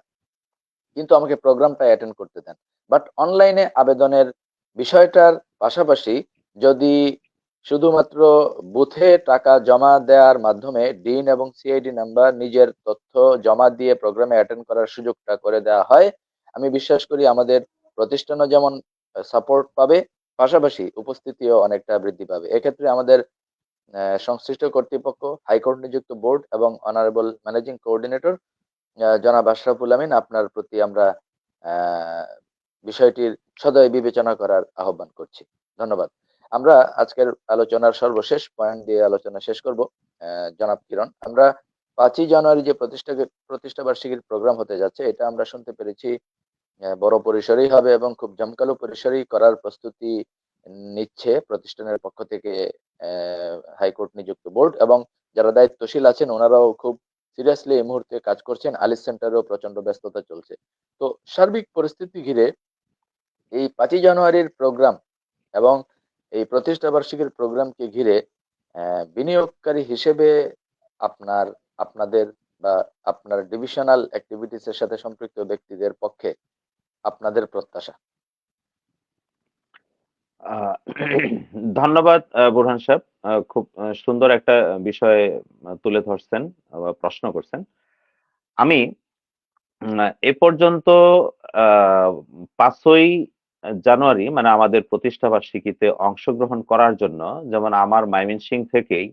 কিন্তু আমাকে প্রোগ্রামটা অ্যাটেন্ড করতে দেন।" বাট অনলাইনে আবেদনের বিষয়টার পাশাপাশি যদি শুধুমাত্র বুথে টাকা জমা দেওয়ার মাধ্যমে ডিন এবং সিআইডি নাম্বার নিজের তথ্য জমা দিয়ে প্রোগ্রামে অ্যাটেন্ড করার সুযোগটা করে দেওয়া হয়, আমি বিশ্বাস করি আমাদের প্রতিষ্ঠানও যেমন সাপোর্ট পাবে, পাশাপাশি উপস্থিতিও অনেকটা বৃদ্ধি পাবে। এক্ষেত্রে আমাদের সংশ্লিষ্ট কর্তৃপক্ষ, হাইকোর্ট নিযুক্ত বোর্ড এবং অনারেবল ম্যানেজিং কোঅর্ডিনেটর জনাব আশরাফুল আমিন, আপনার প্রতি আমরা বিষয়টির সদয় বিবেচনা করার আহ্বান করছি। ধন্যবাদ। আমরা আজকের আলোচনার সর্বশেষ পয়েন্ট দিয়ে আলোচনা শেষ করব। জনাব কিরণ, আমরা 5ই জানুয়ারি যে প্রতিষ্ঠা বার্ষিকীর প্রোগ্রাম হতে যাচ্ছে, এটা আমরা শুনতে পেরেছি বড় পরিসরেই হবে এবং খুব জমকালো পরিসরেই করার প্রস্তুতি নিচ্ছে প্রতিষ্ঠানের পক্ষ থেকে হাইকোর্ট নিযুক্ত বোর্ড, এবং যারা দায়িত্বশীল আছেন ওনারাও খুব সিরিয়াসলি এই মুহূর্তে কাজ করছেন। আলিস সেন্টারেও প্রচন্ড ব্যস্ততা চলছে। তো সার্বিক পরিস্থিতি ঘিরে এই 5ই জানুয়ারির প্রোগ্রাম এবং এই প্রতিষ্ঠা বার্ষিকীর প্রোগ্রামকে ঘিরে বিনিয়োগকারী হিসেবে আপনার, আপনাদের বা আপনার ডিভিশনাল অ্যাক্টিভিটিস এর সাথে সম্পৃক্ত ব্যক্তিদের পক্ষে আপনাদের প্রত্যাশা। আহ, ধন্যবাদ বুরহান সাহেব। খুব সুন্দর একটা বিষয় তুলে ধরছেন বা প্রশ্ন করছেন। আমি এ পর্যন্ত 5ই জানুয়ারি মানে আমাদের প্রতিষ্ঠা বার্ষিকীতে অংশগ্রহণ করার জন্য, যেমন আমার ময়মনসিংহ থেকেই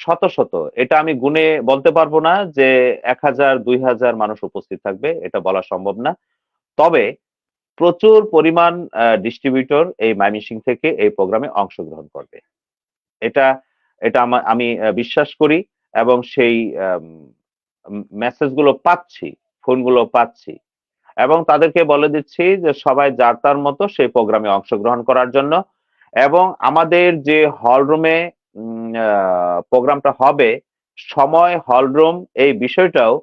শত শত, এটা আমি গুণে বলতে পারবো না যে 1000 2000 মানুষ উপস্থিত থাকবে, এটা বলা সম্ভব না। তবে প্রচুর পরিমাণ ডিস্ট্রিবিউটর এই ময়মনসিংহ থেকে এই প্রোগ্রামে অংশগ্রহণ করবে, এটা এটা আমি বিশ্বাস করি এবং সেই মেসেজগুলো পাচ্ছি, ফোনগুলো পাচ্ছি, এবং তাদেরকে বলে দিচ্ছি যে সবাই যার তার মতো সেই প্রোগ্রামে অংশগ্রহণ করার জন্য। এবং আমাদের যে হল রুমে প্রোগ্রামটা হবে, সময়, হল রুম, এই বিষয়টাও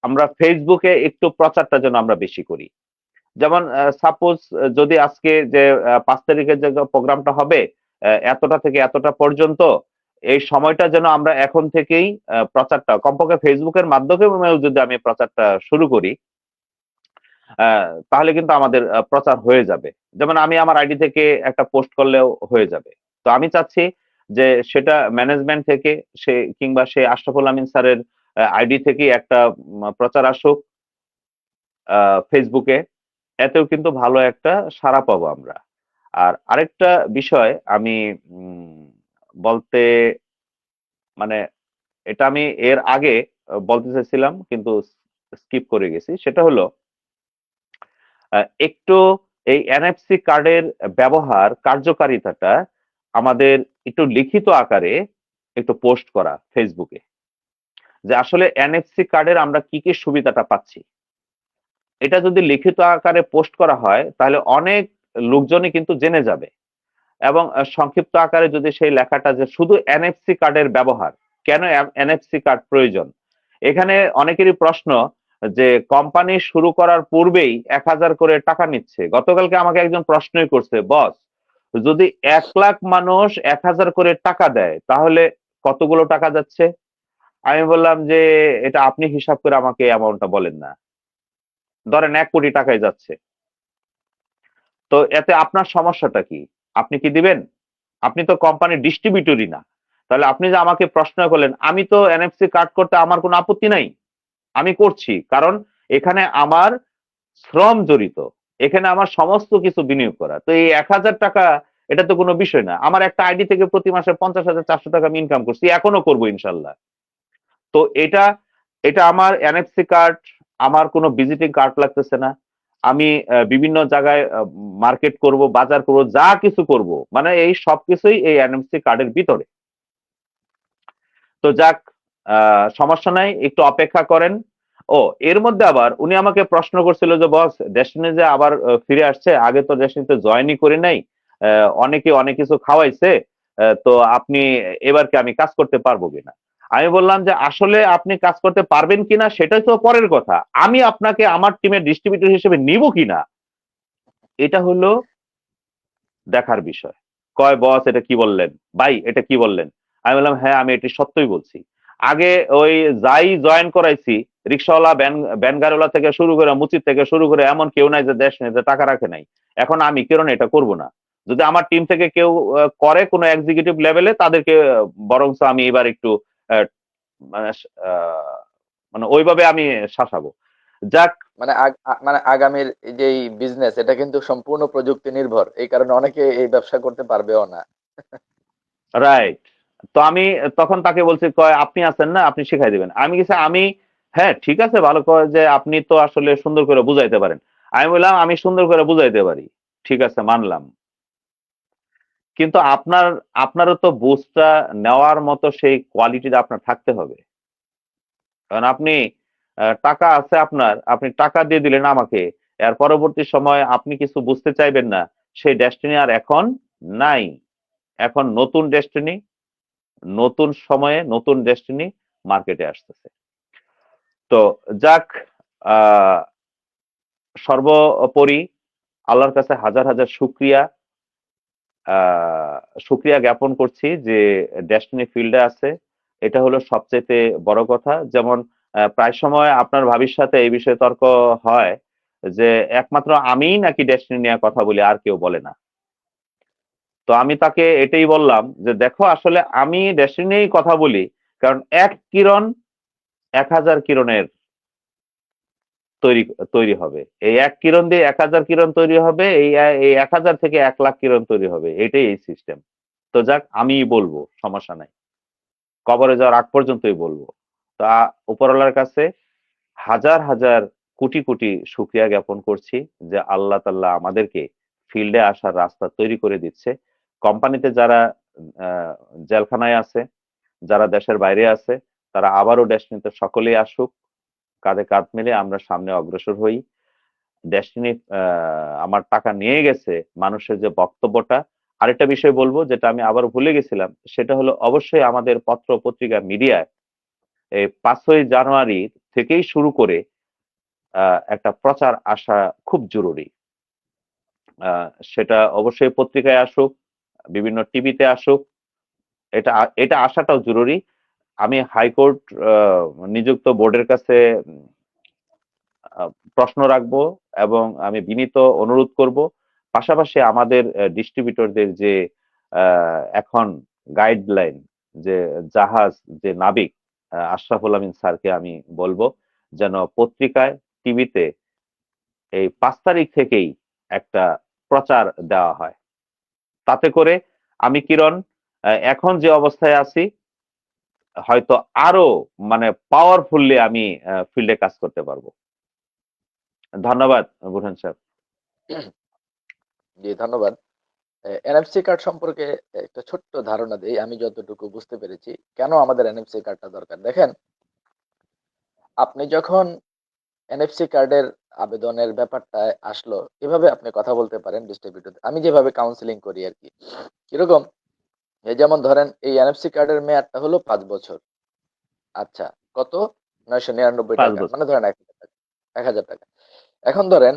আমরা ফেসবুকে একটু প্রচারটা যেন আমরা বেশি করি। যেমন সাপোজ যদি আজকে যে 5 তারিখের যে প্রোগ্রামটা হবে এতটা থেকে এতটা পর্যন্ত, এই সময়টা যেন আমরা এখন থেকেই প্রচারটা কমপক্ষে ফেসবুকের মাধ্যমেও যদি আমি প্রচারটা শুরু করি, তাহলে কিন্তু আমাদের প্রচার হয়ে যাবে। যেমন আমি আমার আইডি থেকে একটা পোস্ট করলেও হয়ে যাবে। তো আমি চাচ্ছি যে সেটা ম্যানেজমেন্ট থেকে সে কিংবা সে আশরাফুল আমিন স্যারের আইডি থেকে একটা প্রচার আসুক ফেসবুকে, এতেও কিন্তু ভালো একটা সাড়া পাবো আমরা। আর আরেকটা বিষয় আমি বলতে, মানে এটা আমি এর আগে বলতে চাইছিলাম কিন্তু স্কিপ করে গেছি, সেটা হলো একটু এই এনএফসি কার্ডের ব্যবহার কার্যকারিতাটা আমাদের একটু লিখিত আকারে একটু পোস্ট করা ফেসবুকে, যে আসলে এনএফসি কার্ডের আমরা কি কি সুবিধাটা পাচ্ছি। এটা যদি লিখিত আকারে পোস্ট করা হয় তাহলে অনেক লোকজনই কিন্তু জেনে যাবে। এবং সংক্ষিপ্ত আকারে যদি সেই লেখাটা, যে শুধু এনএফসি কার্ডের ব্যবহার, কেন এনএফসি কার্ড প্রয়োজন। এখানে অনেকেরই প্রশ্ন যে কোম্পানি শুরু করার পূর্বেই 1000 করে টাকা নিচ্ছে। গতকালকে আমাকে একজন প্রশ্নই করছে, বস যদি 1 লাখ মানুষ 1000 করে টাকা দেয় তাহলে কতগুলো টাকা যাচ্ছে। আমি বললাম যে এটা আপনি হিসাব করে আমাকে অ্যামাউন্টটা বলেন না, ধরেন 1 কোটি টাকায় যাচ্ছে, তো এতে আপনার সমস্যাটা কি? আপনি কি দিবেন? আপনি তো কোম্পানির ডিস্ট্রিবিউটরই না। তাহলে আপনি যে আমাকে প্রশ্ন করলেন, আমি তো এনএফসি কার্ড করতে আমার কোনো আপত্তি নাই, আমি করছি, কারণ এখানে আমার শ্রম জড়িত, এখানে আমার সমস্ত কিছু বিনিয়োগ করা। তো এই 1000 টাকা এটা তো কোনো বিষয় না। আমার একটা আইডি থেকে প্রতি মাসে 50,400 টাকা আমি ইনকাম করছি, এখনো করবো ইনশাল্লাহ। তো এটা এটা আমার এনএফসি কার্ড, আমার কোনো ভিজিটিং কার্ড লাগতেছে না। আমি বিভিন্ন জায়গায় মার্কেট করব, বাজার করব, যা কিছু করব, মানে এই সবকিছুই এই এনএফসি কার্ডের ভিতরে। তো যাক, সমস্যা নাই, একটু অপেক্ষা করেন। ও এর মধ্যে আবার উনি আমাকে প্রশ্ন করছিল যে বস ডেস্টিনি যে আবার ফিরে আসছে, আগে তো ডেস্টিনিতে জয়েনই করি নাই, অনেকে অনেক কিছু খাওয়াইছে, তো আপনি এবার কি আমি কাজ করতে পারবো কিনা। আমি বললাম যে আসলে আপনি কাজ করতে পারবেন কিনা সেটাই তো পরের কথা, আমি আপনাকে আমার টিমের ডিস্ট্রিবিউটর হিসেবে নিব কিনা এটা হলো দেখার বিষয়। কয় বস এটা কি বললেন, ভাই এটা কি বললেন। আমি বললাম হ্যাঁ আমি এটি সত্যই বলছি। আগে ওই যাই জয়েন করাইছি, রিক্সাওয়ালা, ভ্যান গাড়িওয়ালা থেকে শুরু করে, মুচির থেকে শুরু করে, এমন কেউ নাই যে দেশ নেই যে টাকা রাখে নাই। এখন আমি কারণ এটা করব না। যদি আমার টিম থেকে কেউ করে কোনো এক্সিকিউটিভ লেভেলে, তাদেরকে বরঞ্চ আমি এবার একটু আহ, মানে মানে ওইভাবে আমি শাসাবো। যাক, মানে আগামীর এই যে বিজনেস, এটা কিন্তু সম্পূর্ণ প্রযুক্তি নির্ভর, এই কারণে অনেকে এই ব্যবসা করতে পারবেও না। রাইট। তো আমি তখন তাকে বলছি, কয় আপনি আছেন না, আপনি শিখাই দিবেন। আমি গেছি, আমি হ্যাঁ ঠিক আছে, ভালো করে যে আপনি তো আসলে সুন্দর করে বুঝাইতে পারেন। আমি বললাম আমি সুন্দর করে বুঝাইতে পারি, ঠিক আছে মানলাম, কিন্তু আপনারও তো বুঝটা নেওয়ার মতো সেই কোয়ালিটিটা আপনার থাকতে হবে। কারণ আপনি টাকা আছে আপনার, আপনি টাকা দিয়ে দিলেন আমাকে, এর পরবর্তী সময় আপনি কিছু বুঝতে চাইবেন না, সেই ডেস্টিনি আর এখন নাই। এখন নতুন ডেস্টিনি, নতুন সময়ে নতুন ডেস্টিনি মার্কেটে আসতেছে। তো যাক, আহ সর্বোপরি আল্লাহর কাছে হাজার হাজার শুক্রিয়া, শুক্রিয়া জ্ঞাপন করছি যে ডেস্টিনি ফিল্ডে আছে। এটা হলো সবচেয়ে বড় কথা। যেমন প্রায় সময় আপনার ভাবির সাথে এই বিষয়ে তর্ক হয় যে একমাত্র আমিই নাকি ডেস্টিনি নিয়ে কথা বলি, আর কেউ বলে না। তো আমি তাকে এটাই বললাম যে দেখো, আসলে আমি ডেস্টিনি নিয়েই কথা বলি, কারণ এক কিরণ 1000 কিরণের তৈরি তৈরি হবে। এই এক কিরণ দিয়ে 1000 কিরণ তৈরি হবে, এই 1000 থেকে 1,00,000 কিরণ তৈরি হবে, এটাই এই সিস্টেম। তো যাক, আমিই বলবো, সমস্যা নাই, কবরে যাওয়ার আগ পর্যন্তই বলবো। তা উপরওয়ালার কাছে হাজার হাজার কোটি কোটি শুক্রিয়া জ্ঞাপন করছি যে আল্লাহ তাআলা আমাদেরকে ফিল্ডে আসার রাস্তা তৈরি করে দিচ্ছে। কোম্পানিতে যারা আহ, জেলখানায় আছে, যারা দেশের বাইরে আছে, তারা আবারও ডেস্টিনিতে সকলেই আসুক, কাঁধে কাঁধ মিলে আমরা সামনে অগ্রসর হই। ডেস্টিনি আমার টাকা নিয়ে গেছে, মানুষের যে বক্তব্যটা। আরেকটা বিষয় বলবো, যেটা আমি আবার ভুলে গেছিলাম, সেটা হলো অবশ্যই আমাদের পত্র পত্রিকা মিডিয়ায় এই 5ই জানুয়ারি থেকেই শুরু করে একটা প্রচার আসা খুব জরুরি। সেটা অবশ্যই পত্রিকায় আসুক, বিভিন্ন টিভিতে আসুক, এটা এটা আসাটাও জরুরি। আমি হাইকোর্ট নিযুক্ত বোর্ডের কাছে প্রশ্ন রাখবো এবং আমি বিনীত অনুরোধ করব। পাশাপাশি আমাদের ডিস্ট্রিবিউটরদের যে এখন গাইডলাইন, যে জাহাজ, যে নাবিক আশরাফুল আমিন স্যারকে আমি বলবো যেন পত্রিকায়, টিভিতে এই 5 তারিখ থেকেই একটা প্রচার দেওয়া হয়। তাতে করে আমি কিরণ এখন যে অবস্থায় আছি, হয়তো আরো মানে পাওয়ারফুললি আমি ফিল্ডে কাজ করতে পারবো। ধন্যবাদ বুরহান সাহেব। জি, ধন্যবাদ। এনএফসি কার্ড সম্পর্কে একটা ছোট্ট ধারণা দেই, আমি যতটুকু বুঝতে পেরেছি কেন আমাদের এনএফসি কার্ডটা দরকার। দেখেন, আপনি যখন এনএফসি কার্ডের আবেদনের ব্যাপারটা আসলো, এভাবে আপনি কথা বলতে পারেন ডিস্ট্রিবিউটর, আমি যেভাবে কাউন্সিলিং করি আর কি। কিরকম, এই যেমন ধরেন এই এনএফসি কার্ডের মেয়াদটা হলো 5 বছর। আচ্ছা, কত? 999 5 টাকা, বছর। মানে ধরেন 1000 টাকা। 1000 টাকা। এখন ধরেন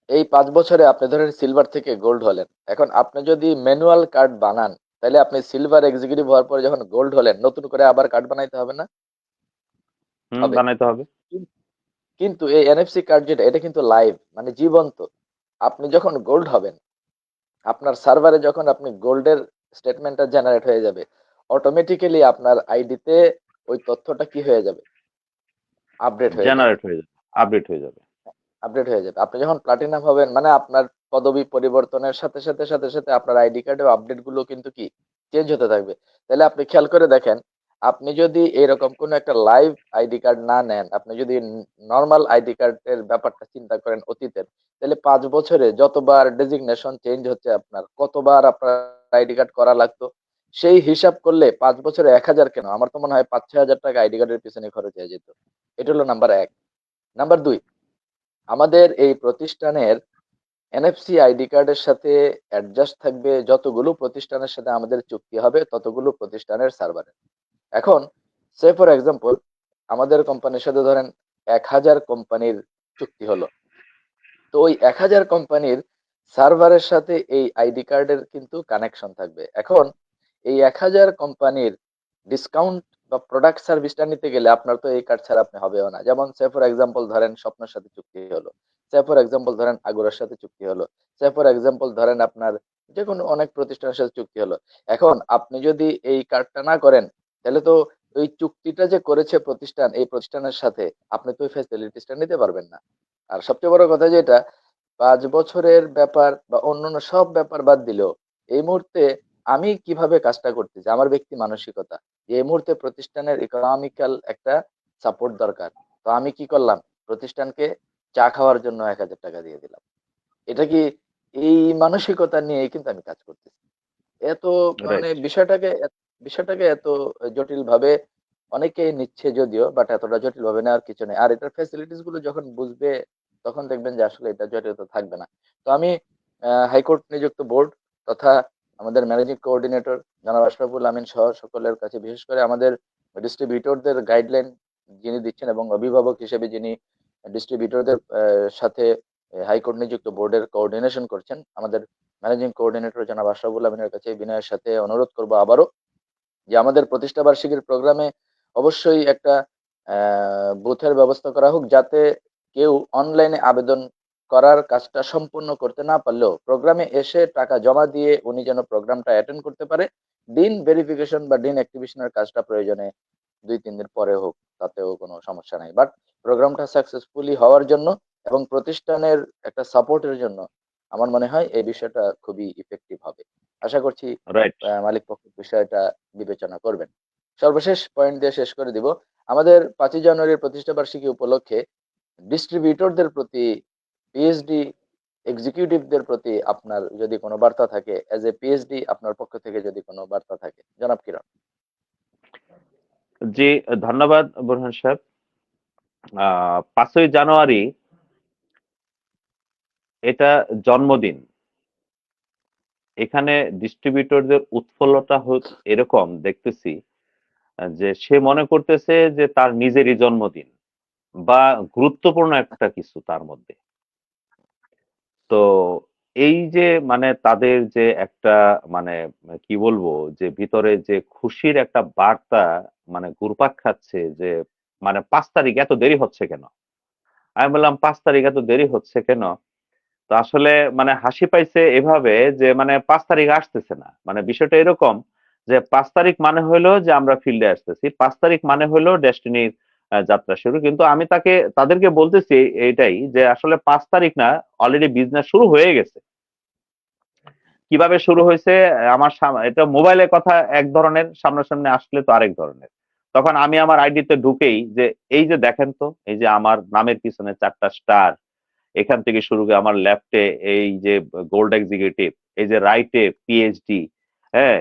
এই 5 বছরে আপনি ধরেন সিলভার থেকে গোল্ড হলেন। এখন আপনি যদি ম্যানুয়াল কার্ড বানান, তাহলে আপনি সিলভার এক্সিকিউটিভ হওয়ার পরে যখন গোল্ড হলেন, নতুন করে আবার কার্ড বানাইতে হবে না? হবে। বানাইতে হবে। কিন- কিন্তু এই এনএফসি কার্ড যেটা, এটা কিন্তু লাইভ, মানে জীবন্ত। আপনি যখন গোল্ড হবেন, আপনার সার্ভারে যখন আপনি গোল্ডের স্টেটমেন্টটা জেনারেট হয়ে যাবে, অটোমেটিক্যালি আপনার আইডিতে ওই তথ্যটা কি হয়ে যাবে? আপডেট হয়ে যাবে। জেনারেট হয়ে যাবে, আপডেট হয়ে যাবে। আপডেট হয়ে যাবে। আপনি যখন প্লাটিনাম হবেন, মানে আপনার পদবি পরিবর্তনের সাথে সাথে আপনার আইডি কার্ডের আপডেট গুলো কিন্তু কি চেঞ্জ হতে থাকবে। তাহলে আপনি খেয়াল করে দেখেন, আপনি যদি এরকম কোনো একটা লাইভ আইডি কার্ড না নেন, আপনি যদি নরমাল আইডি কার্ডের ব্যাপারটা চিন্তা করেন অতীতের, তাহলে 5 বছরে যতবার ডেজিগনেশন চেঞ্জ হচ্ছে, আপনার কতবার আপনার আইডি কার্ড করা লাগতো, সেই হিসাব করলে 5 বছরে 1000 কেন, আমার তো মনে হয় 5-6 হাজার টাকা আইডি কার্ডের পিছনে খরচ হয়ে যেত। এটা হলো নাম্বার এক। নাম্বার দুই, আমাদের এই প্রতিষ্ঠানের এনএফসি আইডি কার্ডের সাথে অ্যাডজাস্ট থাকবে যতগুলো প্রতিষ্ঠানের সাথে আমাদের চুক্তি হবে, ততগুলো প্রতিষ্ঠানের সার্ভারে। এখন সে ফর এক্সাম্পল, আমাদের কোম্পানির সাথে ধরেন 1000 কোম্পানির চুক্তি হলো। তো ওই 1000 কোম্পানির সার্ভারের সাথে এই আইডি কার্ডের কিন্তু কানেকশন থাকবে। এখন এই 1000 কোম্পানির ডিসকাউন্ট বা প্রোডাক্ট সার্ভিসটা নিতে গেলে আপনার তো এই কার্ড ছাড়া আপনি হবেও না। যেমন সে ফর এক্সাম্পল ধরেন স্বপ্নের সাথে চুক্তি হলো, সে ফর এক্সাম্পল ধরেন আগুরার সাথে চুক্তি হলো, সে ফর এক্সাম্পল ধরেন আপনার যে কোনো অনেক প্রতিষ্ঠানের সাথে চুক্তি হলো। এখন আপনি যদি এই কার্ডটা না করেন, তাহলে তো ওই চুক্তিটা যে করেছে প্রতিষ্ঠান, এই প্রতিষ্ঠানের সাথে আপনি তো ওই ফ্যাসিলিটিসটা নিতে পারবেন না। আর সবচেয়ে বড় কথা যেটা, ৫ বছরের ব্যাপার বা অন্যান্য সব ব্যাপার বাদ দিলেও এই মুহূর্তে আমি কিভাবে কাজটা করতেছি, আমার ব্যক্তি মানসিকতা যে এই মুহূর্তে প্রতিষ্ঠানের ইকোনমিক্যাল একটা সাপোর্ট দরকার। তো আমি কি করলাম? প্রতিষ্ঠানকে চা খাওয়ার জন্য ৳১,০০০ দিয়ে দিলাম। এটা কি, এই মানসিকতা নিয়েই কিন্তু আমি কাজ করতেছি। এত মানে রাইট। বিষয়টাকে এত জটিলভাবে অনেকেই নিচ্ছে যদিও, বাট এতটা জটিলভাবে নেওয়ার কিছু নেই। আর এটার ফ্যাসিলিটিস গুলো যখন বুঝবে তখন দেখবেন যে আসলে এটা জটিলতা থাকবে না। তো আমি হাইকোর্ট নিযুক্ত বোর্ড তথা আমাদের ম্যানেজিং কোঅর্ডিনেটর জনাব আশরাফুল আমিন সহ সকলের কাছে, বিশেষ করে আমাদের ডিস্ট্রিবিউটরদের গাইডলাইন যিনি দিচ্ছেন এবং অভিভাবক হিসেবে যিনি ডিস্ট্রিবিউটরদের সাথে হাইকোর্ট নিযুক্ত বোর্ডের কোঅর্ডিনেশন করছেন, আমাদের ম্যানেজিং কোঅর্ডিনেটর জনাব আশরাফুল আমিনের কাছে বিনয়ের সাথে অনুরোধ করব আবারও যে আমাদের প্রতিষ্ঠা বার্ষিকীর প্রোগ্রামে অবশ্যই একটা বুথের ব্যবস্থা করা হোক, যাতে কেউ অনলাইনে আবেদন করার কাজটা সম্পূর্ণ করতে না পারলেও প্রোগ্রামে এসে টাকা জমা দিয়ে উনি যেন প্রোগ্রামটা অ্যাটেন্ড করতে পারে। ডিন ভেরিফিকেশন বা ডিন অ্যাক্টিভেশনের কাজটা প্রয়োজনে ২-৩ দিন পরে হোক, তাতেও কোনো সমস্যা নাই। বাট প্রোগ্রামটা সাকসেসফুলি হওয়ার জন্য এবং প্রতিষ্ঠানের একটা সাপোর্টের জন্য আমার মনে হয় এই বিষয়টা খুবই ইফেক্টিভ হবে। আশা করছি রাইট। মালিক পক্ষ বিষয়টা বিবেচনা করবেন। সর্বশেষ পয়েন্ট দিয়ে শেষ করে দিব। আমাদের ৫ই জানুয়ারির প্রতিষ্ঠা বার্ষিকী উপলক্ষে ডিস্ট্রিবিউটরদের প্রতি, পিএইচডি এক্সিকিউটিভদের প্রতি আপনার যদি কোনো বার্তা থাকে, এজ এ পিএইচডি আপনার পক্ষ থেকে যদি কোনো বার্তা থাকে, জনাব কিরণ। জি, ধন্যবাদ বুরহান সাহেব। ৫ই জানুয়ারি এটা জন্মদিন। এখানে ডিস্ট্রিবিউটরদের উৎফুল্লতা এরকম দেখতেছি, যে সে মনে করতেছে যে তার নিজেরই জন্মদিন বা গুরুত্বপূর্ণ একটা কিছু তার মধ্যে। তো এই যে মানে তাদের যে একটা মানে কি বলবো, যে ভিতরে যে খুশির একটা বার্তা মানে ঘুরপাক খাচ্ছে, যে মানে ৫ তারিখ এত দেরি হচ্ছে কেন। আমি বললাম ৫ তারিখ এত দেরি হচ্ছে কেন। তো আসলে মানে হাসি পাইছে এভাবে, যে মানে ৫ তারিখ আসতেছে না, মানে বিষয়টা এরকম যে ৫ তারিখ মানে হলো যে আমরা ফিল্ডে আসতেছি, ৫ তারিখ মানে হলো ডেস্টিনির যাত্রা শুরু। কিন্তু আমি তাদেরকে বলতেছি এইটাই, যে আসলে ৫ তারিখ না, অলরেডি বিজনেস শুরু হয়ে গেছে। কিভাবে শুরু হয়েছে, আমার এটা মোবাইলের কথা এক ধরনের, সামনাসামনি আসলে তো আরেক ধরনের। তখন আমি আমার আইডিতে ঢুকেই যে এই যে দেখেন তো, এই যে আমার নামের পিছনে ৪টা স্টার, এখান থেকে শুরু করে আমার লেফটে এই যে গোল্ড এক্সিকিউটিভ, এই যে রাইটে পিএইচডি, হ্যাঁ,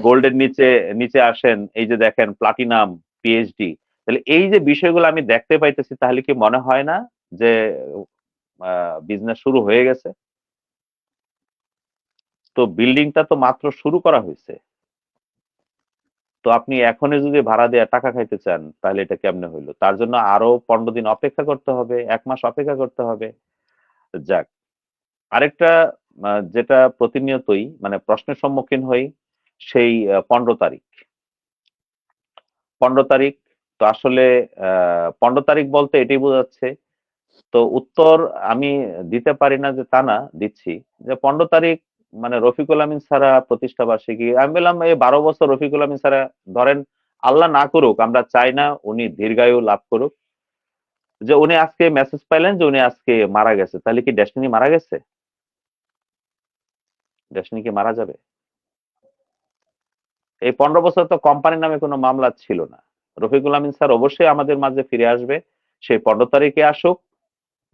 গোল্ডের নিচে নিচে আসেন, এই যে দেখেন প্লাটিনাম, পিএইচডি। তাহলে এই যে বিষয়গুলো আমি দেখতে পাইতেছি, তাহলে কি মনে হয় না যে বিজনেস শুরু হয়ে গেছে? তো বিল্ডিংটা তো মাত্র শুরু করা হয়েছে। তো আপনি এখনই যদি ভাড়া দেয়া টাকা খাইতে চান, তাহলে এটা কেমনে হইলো? তার জন্য আরো ১৫ দিন অপেক্ষা করতে হবে, ১ মাস অপেক্ষা করতে হবে। যাক, আরেকটা যেটা প্রতিনিয়তই মানে প্রশ্নের সম্মুখীন হই, সেই ১৫ তারিখ। ১৫ তারিখ তো আসলে ১৫ তারিখ বলতে এটাই বোঝাচ্ছে। তো উত্তর আমি দিতে পারি না যে তা না, দিচ্ছি। যে ১৫ তারিখ মানে রফিকুল আমিন ছাড়া প্রতিষ্ঠা বার্ষিকী। আমি বললাম এই ১২ বছর রফিকুল আমিন ছাড়া, ধরেন আল্লাহ না করুক, আমরা চাই না উনি দীর্ঘায়ু লাভ করুক, যে উনি আজকে মেসেজ পাইলেন যে উনি আজকে মারা গেছে, তাহলে কি ডেস্টিনি মারা গেছে? ডেস্টিনি কি মারা যাবে? এই ১৫ বছর তো কোম্পানির নামে কোনো মামলা ছিল না। রফিকুল আমিন স্যার অবশ্যই আমাদের মাঝে ফিরে আসবে। সেই ১৫ তারিখে আসুক,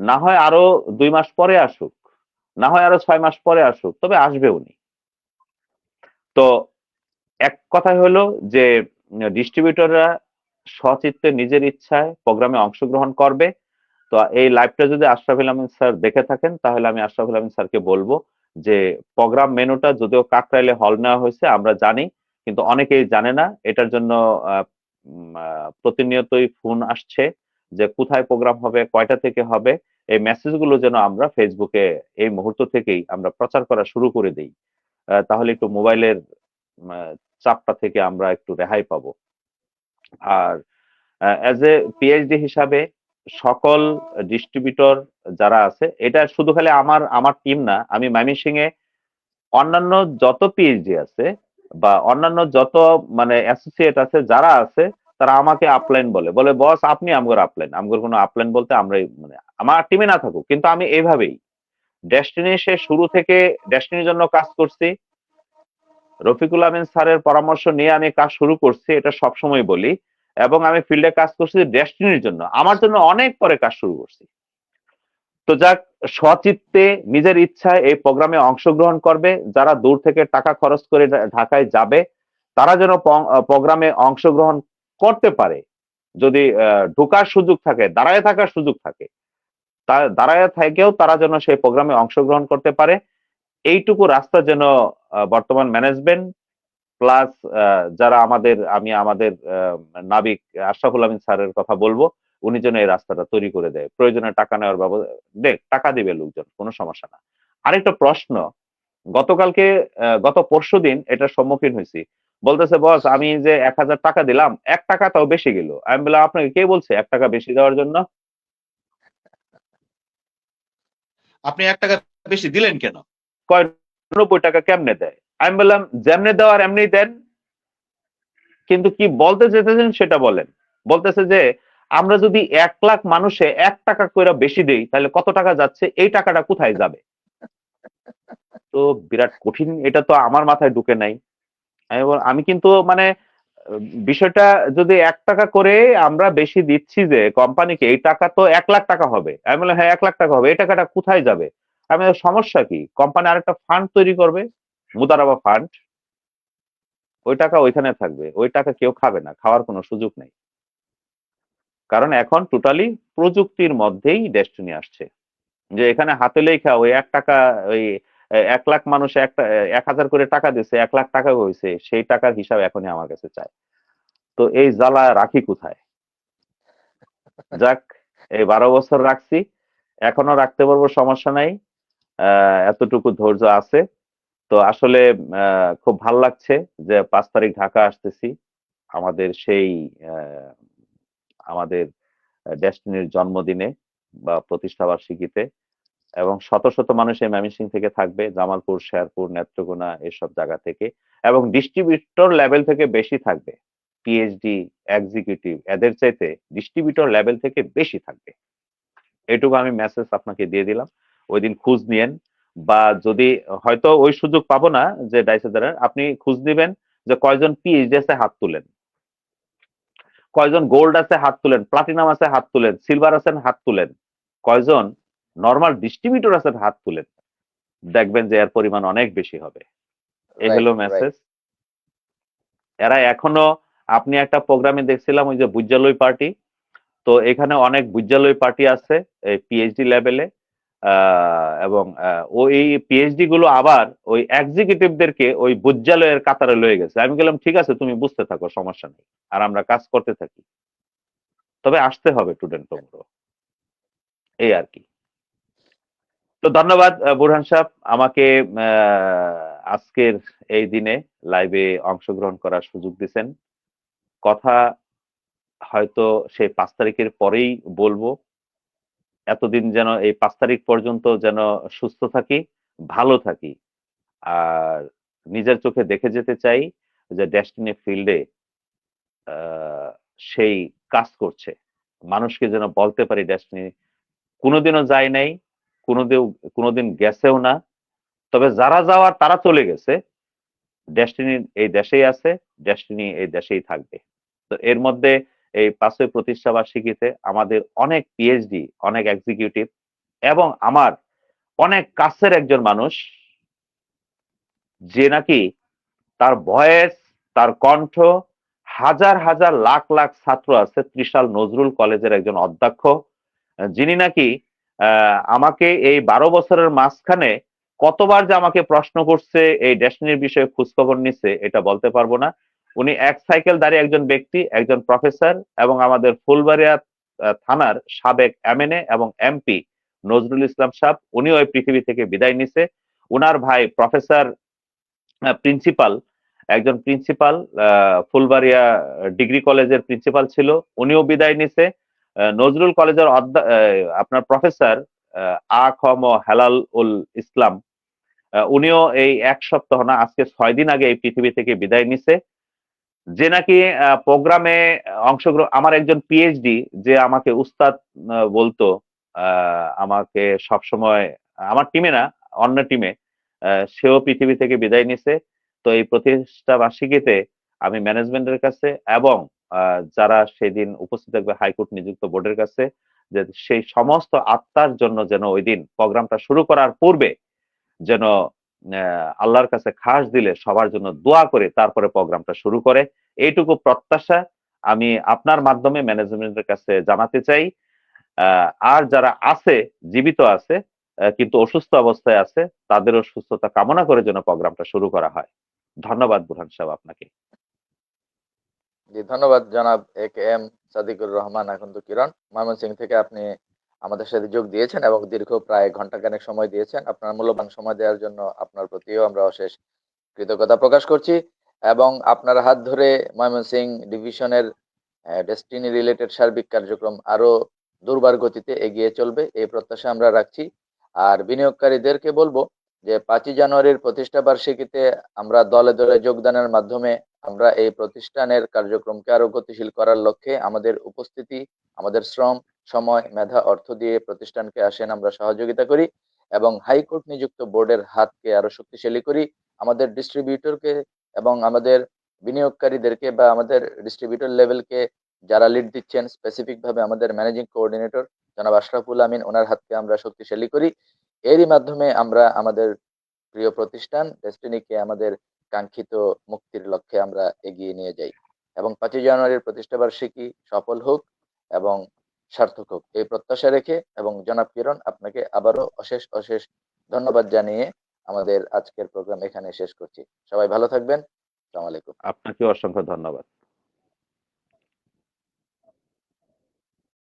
না হয় আরো ২ মাস পরে আসুক, না হয় আরো ৬ মাস পরে আসুক, তবে আসবে উনি। তো এক কথায় হলো যে ডিস্ট্রিবিউটররা স্বচিত্তে নিজের ইচ্ছায় প্রোগ্রামে অংশগ্রহণ করবে। তো এই লাইভটা যদি আশরাফুল আমিন স্যার দেখে থাকেন, তাহলে আমি আশরাফুল আমিন স্যারকে বলবো যে প্রোগ্রাম মেনুটা যদিও কাকরাইলে হল নেওয়া হয়েছে আমরা জানি, কিন্তু অনেকেই জানে না। এটার জন্য প্রতিনিয়তই ফোন আসছে যে কোথায় প্রোগ্রাম হবে, কয়টা থেকে হবে। এই মেসেজগুলো যেন আমরা ফেসবুকে এই মুহূর্ত থেকেই আমরা প্রচার করা শুরু করে দিই। তাহলে একটু মোবাইলের চাপটা থেকে আমরা একটু রেহাই পাবো। আর অ্যাজ এ পিএইচডি হিসাবে সকল ডিস্ট্রিবিউটর যারা আছে, এটা শুধু খালি আমার আমার টিম না, আমি ময়মনসিংহে অন্যান্য যত পিএইচডি আছে বা অন্যান্য যত মানে অ্যাসোসিয়েট আছে যারা আছে, তারা আমাকে আপলাইন বলে, বলে বস আপনি আমগর আপলাইন, আমগর কোনো আপলাইন বলতে আমরাই, মানে আমার টিমে না থাকুক, কিন্তু আমি এইভাবেই ডেস্টিনি সে শুরু থেকে ডেস্টিনির জন্য কাজ করছি। রফিকুল আমিন স্যারের পরামর্শ নিয়ে আমি কাজ শুরু করছি, এটা সবসময় বলি। এবং আমি ফিল্ডে কাজ করছি ডেস্টিনির জন্য, আমার জন্য অনেক পরে কাজ শুরু করছি। তো যাক, স্বচিত্তে নিজের ইচ্ছায় এই প্রোগ্রামে অংশগ্রহণ করবে। যারা দূর থেকে টাকা খরচ করে ঢাকায় যাবে, তারা যেন প্রোগ্রামে অংশগ্রহণ করতে পারে। যদি ঢোকার সুযোগ থাকে, দাঁড়ায় থাকার সুযোগ থাকে, দাঁড়ায় থেকেও তারা যেন সেই প্রোগ্রামে অংশগ্রহণ করতে পারে। এইটুকু রাস্তা যেন বর্তমান ম্যানেজমেন্ট প্লাস যারা আমি আমাদের নাবিক আশরাফুল আমিন স্যারের কথা বলবো, উনি যেন এই রাস্তাটা তৈরি করে দেয়। প্রয়োজনে টাকা নেওয়ার ব্যবস্থা, দেখ টাকা দিবে লোকজন, কোনো সমস্যা না। আরেকটা প্রশ্ন, গতকালকে গত পরশুদিন এটার সম্মুখীন হয়েছি। বলতেছে বস আমি যে 1,000 টাকা দিলাম, 1 টাকা তাও বেশি গেল। আমি বললাম আপনাকে কে বলছে 1 টাকা বেশি দেওয়ার জন্য? আপনি 1 টাকা বেশি দিলেন কেন? কয় 90 টাকা কেমনে দেয়? আমি বললাম যেমনে দেওয়ার এমনি দেন, কিন্তু কি বলতে চেয়েছেন সেটা বলেন। বলতেছে যে আমরা যদি 1 লাখ মানুষে 1 টাকা করে বেশি দেই, তাহলে কত টাকা যাচ্ছে, এই টাকাটা কোথায় যাবে? তো বিরাট কঠিন, এটা তো আমার মাথায় ঢুকে নাই। আমি কিন্তু মানে বিষয়টা যদি 1 টাকা করে আমরা বেশি দিচ্ছি যে কোম্পানিকে, এই টাকা তো 1 লাখ টাকা হবে। আমি বললাম হ্যাঁ 1 লাখ টাকা হবে, এই টাকাটা কোথায় যাবে? আমি বললাম, সমস্যা কি, কোম্পানি আরেকটা ফান্ড তৈরি করবে, মুদারাবা ফান্ড, ওই টাকা ওইখানে থাকবে, ওই টাকা কেউ খাবে না, খাওয়ার কোনো সুযোগ নেই। কারণ এখন টোটালি প্রযুক্তির মধ্যেই ডেস্টিনি আসছে, যে এখানে হাতে লেখা ওই 1 টাকা, ওই 1 লাখ মানুষ 1,000 করে টাকা দিচ্ছে, 1 লাখ টাকা হয়েছে, সেই টাকার হিসাব এখনই আমার কাছে চায়। তো এই জ্বালা রাখি কোথায়? যাক, এই 12 বছর রাখছি, এখনো রাখতে পারবো, সমস্যা নাই। এতটুকু ধৈর্য আছে। তো আসলে খুব ভাল লাগছে যে 5 তারিখ ঢাকা আসতেছি, আমাদের সেই আহ, আমাদের ডেস্টিনির জন্মদিনে বা প্রতিষ্ঠাবার্ষিকীতে। এবং শত শত মানুষ এই ময়মনসিংহ থেকে থাকবে, জামালপুর, শেরপুর, নেত্রকোনা এসব জায়গা থেকে, এবং ডিস্ট্রিবিউটর লেভেল থেকে বেশি থাকবে। পিএইচডি, এক্সিকিউটিভ, এদের চাইতে ডিস্ট্রিবিউটর লেভেল থেকে বেশি থাকবে। এটুকু আমি মেসেজ আপনাকে দিয়ে দিলাম। ওই দিন খোঁজ নিয়েন, বা যদি হয়তো ওই সুযোগ পাবো না যে ডাইসেদারের, আপনি খোঁজ দিবেন যে কয়জন পিএইচডি আছে হাত তুলেন, কয়জন গোল্ড আছে হাত তুলেন, প্লাটিনাম আছে হাত তুলেন, সিলভার আছেন হাত তুলেন, কয়জন নর্মাল ডিস্ট্রিবিউটর আছেন হাত তুলেন। দেখবেন যে এর পরিমাণ অনেক বেশি হবে। এই রাইট, হলো রাইট। মেসেজ। এরা এখনো, আপনি একটা প্রোগ্রামে দেখছিলাম ওই যে বুজ্জালয় পার্টি, তো এখানে অনেক বুজ্জালয় পার্টি আছে এই পিএইচডি লেভেলে। এবং ওই পিএইচডি গুলো আবার ওই এক্সিকিউটিভদেরকে ওই বুজ্জালয়ের কাতারে লয়ে গেছে। আমি বললাম ঠিক আছে তুমি বুঝতে থাকো, সমস্যা নেই, আর আমরা কাজ করতে থাকি, তবে আসতে হবে স্টুডেন্ট তোমরা, এই আর কি। তো ধন্যবাদ বুরহান সাহেব, আমাকে আজকের এই দিনে লাইভে অংশগ্রহণ করার সুযোগ দিচ্ছেন। কথা হয়তো সেই 5 তারিখের পরেই বলবো। এতদিন যেন এই 5 তারিখ পর্যন্ত যেন সুস্থ থাকি, ভালো থাকি, আর নিজের চোখে দেখে যেতে চাই যে ডেস্টিনি ফিল্ডে সেই কাজ করছে। মানুষকে যেন বলতে পারি ডেস্টিনি কোনোদিনও যায় নাই, কোনোদিন কোনোদিন গেছেও না। তবে যারা যাওয়ার তারা চলে গেছে, ডেস্টিনি এই দেশেই আছে, ডেস্টিনি এই দেশেই থাকবে। তো এর মধ্যে এই 5ই প্রতিষ্ঠা বার্ষিকীতে আমাদের অনেক পিএইচডি, অনেক এক্সিকিউটিভ, এবং আমার অনেক কাছের একজন মানুষ, যে নাকি তার ভয়েস, তার কণ্ঠ হাজার হাজার লাখ লাখ ছাত্র আছে, ত্রিশাল নজরুল কলেজের একজন অধ্যক্ষ, যিনি নাকি আমাকে এই 12 বছরের মাঝখানে কতবার যে আমাকে প্রশ্ন করছে, এই ডেস্টিনির বিষয়ে খোঁজখবর নিচ্ছে, এটা বলতে পারবো না। উনি এক সাইকেল দাঁড়িয়ে একজন ব্যক্তি, একজন প্রফেসর, এবং আমাদের ফুলবাড়িয়া থানার সাবেক এমএনএ এবং এমপি নজরুল ইসলাম সাহেব, উনি ওই পৃথিবী থেকে বিদায় নিছে। উনার ভাই প্রফেসর প্রিন্সিপাল, একজন প্রিন্সিপাল, ফুলবাড়িয়া ডিগ্রি কলেজের প্রিন্সিপাল ছিল, উনিও বিদায় নিছে। নজরুল কলেজের আপনার প্রফেসর আ খ ম হেলাল উল ইসলাম, উনিও এই 1 সপ্তাহ না, আজকে 6 দিন আগে এই পৃথিবী থেকে বিদায় নিছে। যে নাকি প্রোগ্রামে অংশগ্রহণ, আমার একজন পিএইচডি যে আমাকে উস্তাদ বলতো, আমাকে সবসময়, আমার টিমে না, অন্য টিমে, সেও পৃথিবী থেকে বিদায় নিছে। তো এই প্রতিষ্ঠা বার্ষিকীতে আমি ম্যানেজমেন্টের কাছে এবং যারা সেদিন উপস্থিত থাকবে হাইকোর্ট নিযুক্ত বোর্ডের কাছে, যে সেই সমস্ত আত্মার জন্য যেন ওই দিন প্রোগ্রামটা শুরু করার পূর্বে যেন আল্লাহর কাছে খাস দিলে সবার জন্য দোয়া করে তারপরে প্রোগ্রামটা শুরু করে, এইটুকু প্রত্যাশা আমি আপনার মাধ্যমে ম্যানেজমেন্টের কাছে জানাতে চাই। আর যারা আছে, জীবিত আছে কিন্তু অসুস্থ অবস্থায় আছে, তাদেরও সুস্থতা কামনা করে যেন প্রোগ্রামটা শুরু করা হয়। ধন্যবাদ বুরহান সাহেব আপনাকে। জি, ধন্যবাদ জনাব এ.কে.এম. সাদিকুর রহমান আকন্দ কিরণ। ময়মনসিংহ থেকে আপনি আমাদের সাথে যোগ দিয়েছেন এবং দীর্ঘ প্রায় ঘন্টাখানেক সময় দিয়েছেন। আপনার মূল্যবান সময় দেওয়ার জন্য আপনার প্রতিও আমরা অশেষ কৃতজ্ঞতা প্রকাশ করছি এবং আপনার হাত ধরে ময়মনসিংহ ডিভিশনের ডেস্টিনি রিলেটেড সার্বিক কার্যক্রম আরো দুর্বার গতিতে এগিয়ে চলবে, এই প্রত্যাশা আমরা রাখছি। আর বিনিয়োগকারীদেরকে বলবো যে 5ই জানুয়ারির প্রতিষ্ঠা বার্ষিকীতে আমরা দলে দলে যোগদানের মাধ্যমে আমরা এই প্রতিষ্ঠানের কার্যক্রমকে আরো গতিশীল করার লক্ষ্যে আমাদের উপস্থিতি, আমাদের শ্রম, সময়, মেধা, অর্থ দিয়ে প্রতিষ্ঠানকে আসেন আমরা সহযোগিতা করি এবং হাইকোর্ট নিযুক্ত বোর্ডের হাতকে আরো শক্তিশালী করি। আমাদের ডিস্ট্রিবিউটরকে এবং আমাদের বিনিয়োগকারীদেরকে বা আমাদের ডিস্ট্রিবিউটর লেভেলকে যারা লিড দিচ্ছেন, স্পেসিফিক ভাবে আমাদের ম্যানেজিং কোঅর্ডিনেটর জনাব আশরাফুল আমিন, ওনার হাতকে আমরা শক্তিশালী করি। এরই মাধ্যমে আমরা আমাদের প্রিয় প্রতিষ্ঠান ডেস্টিনিকে আমাদের কাঙ্ক্ষিত মুক্তির লক্ষ্যে আমরা এগিয়ে নিয়ে যাই এবং 5ই জানুয়ারির প্রতিষ্ঠা বার্ষিকী সফল হোক এবং সার্থক হোক, এই প্রত্যাশা রেখে এবং জনাব কিরণ আপনাকে আবারও অশেষ অশেষ ধন্যবাদ জানিয়ে আমাদের আজকের প্রোগ্রাম এখানে শেষ করছি। সবাই ভালো থাকবেন। আসসালামু আলাইকুম। আপনাকে অসংখ্য ধন্যবাদ।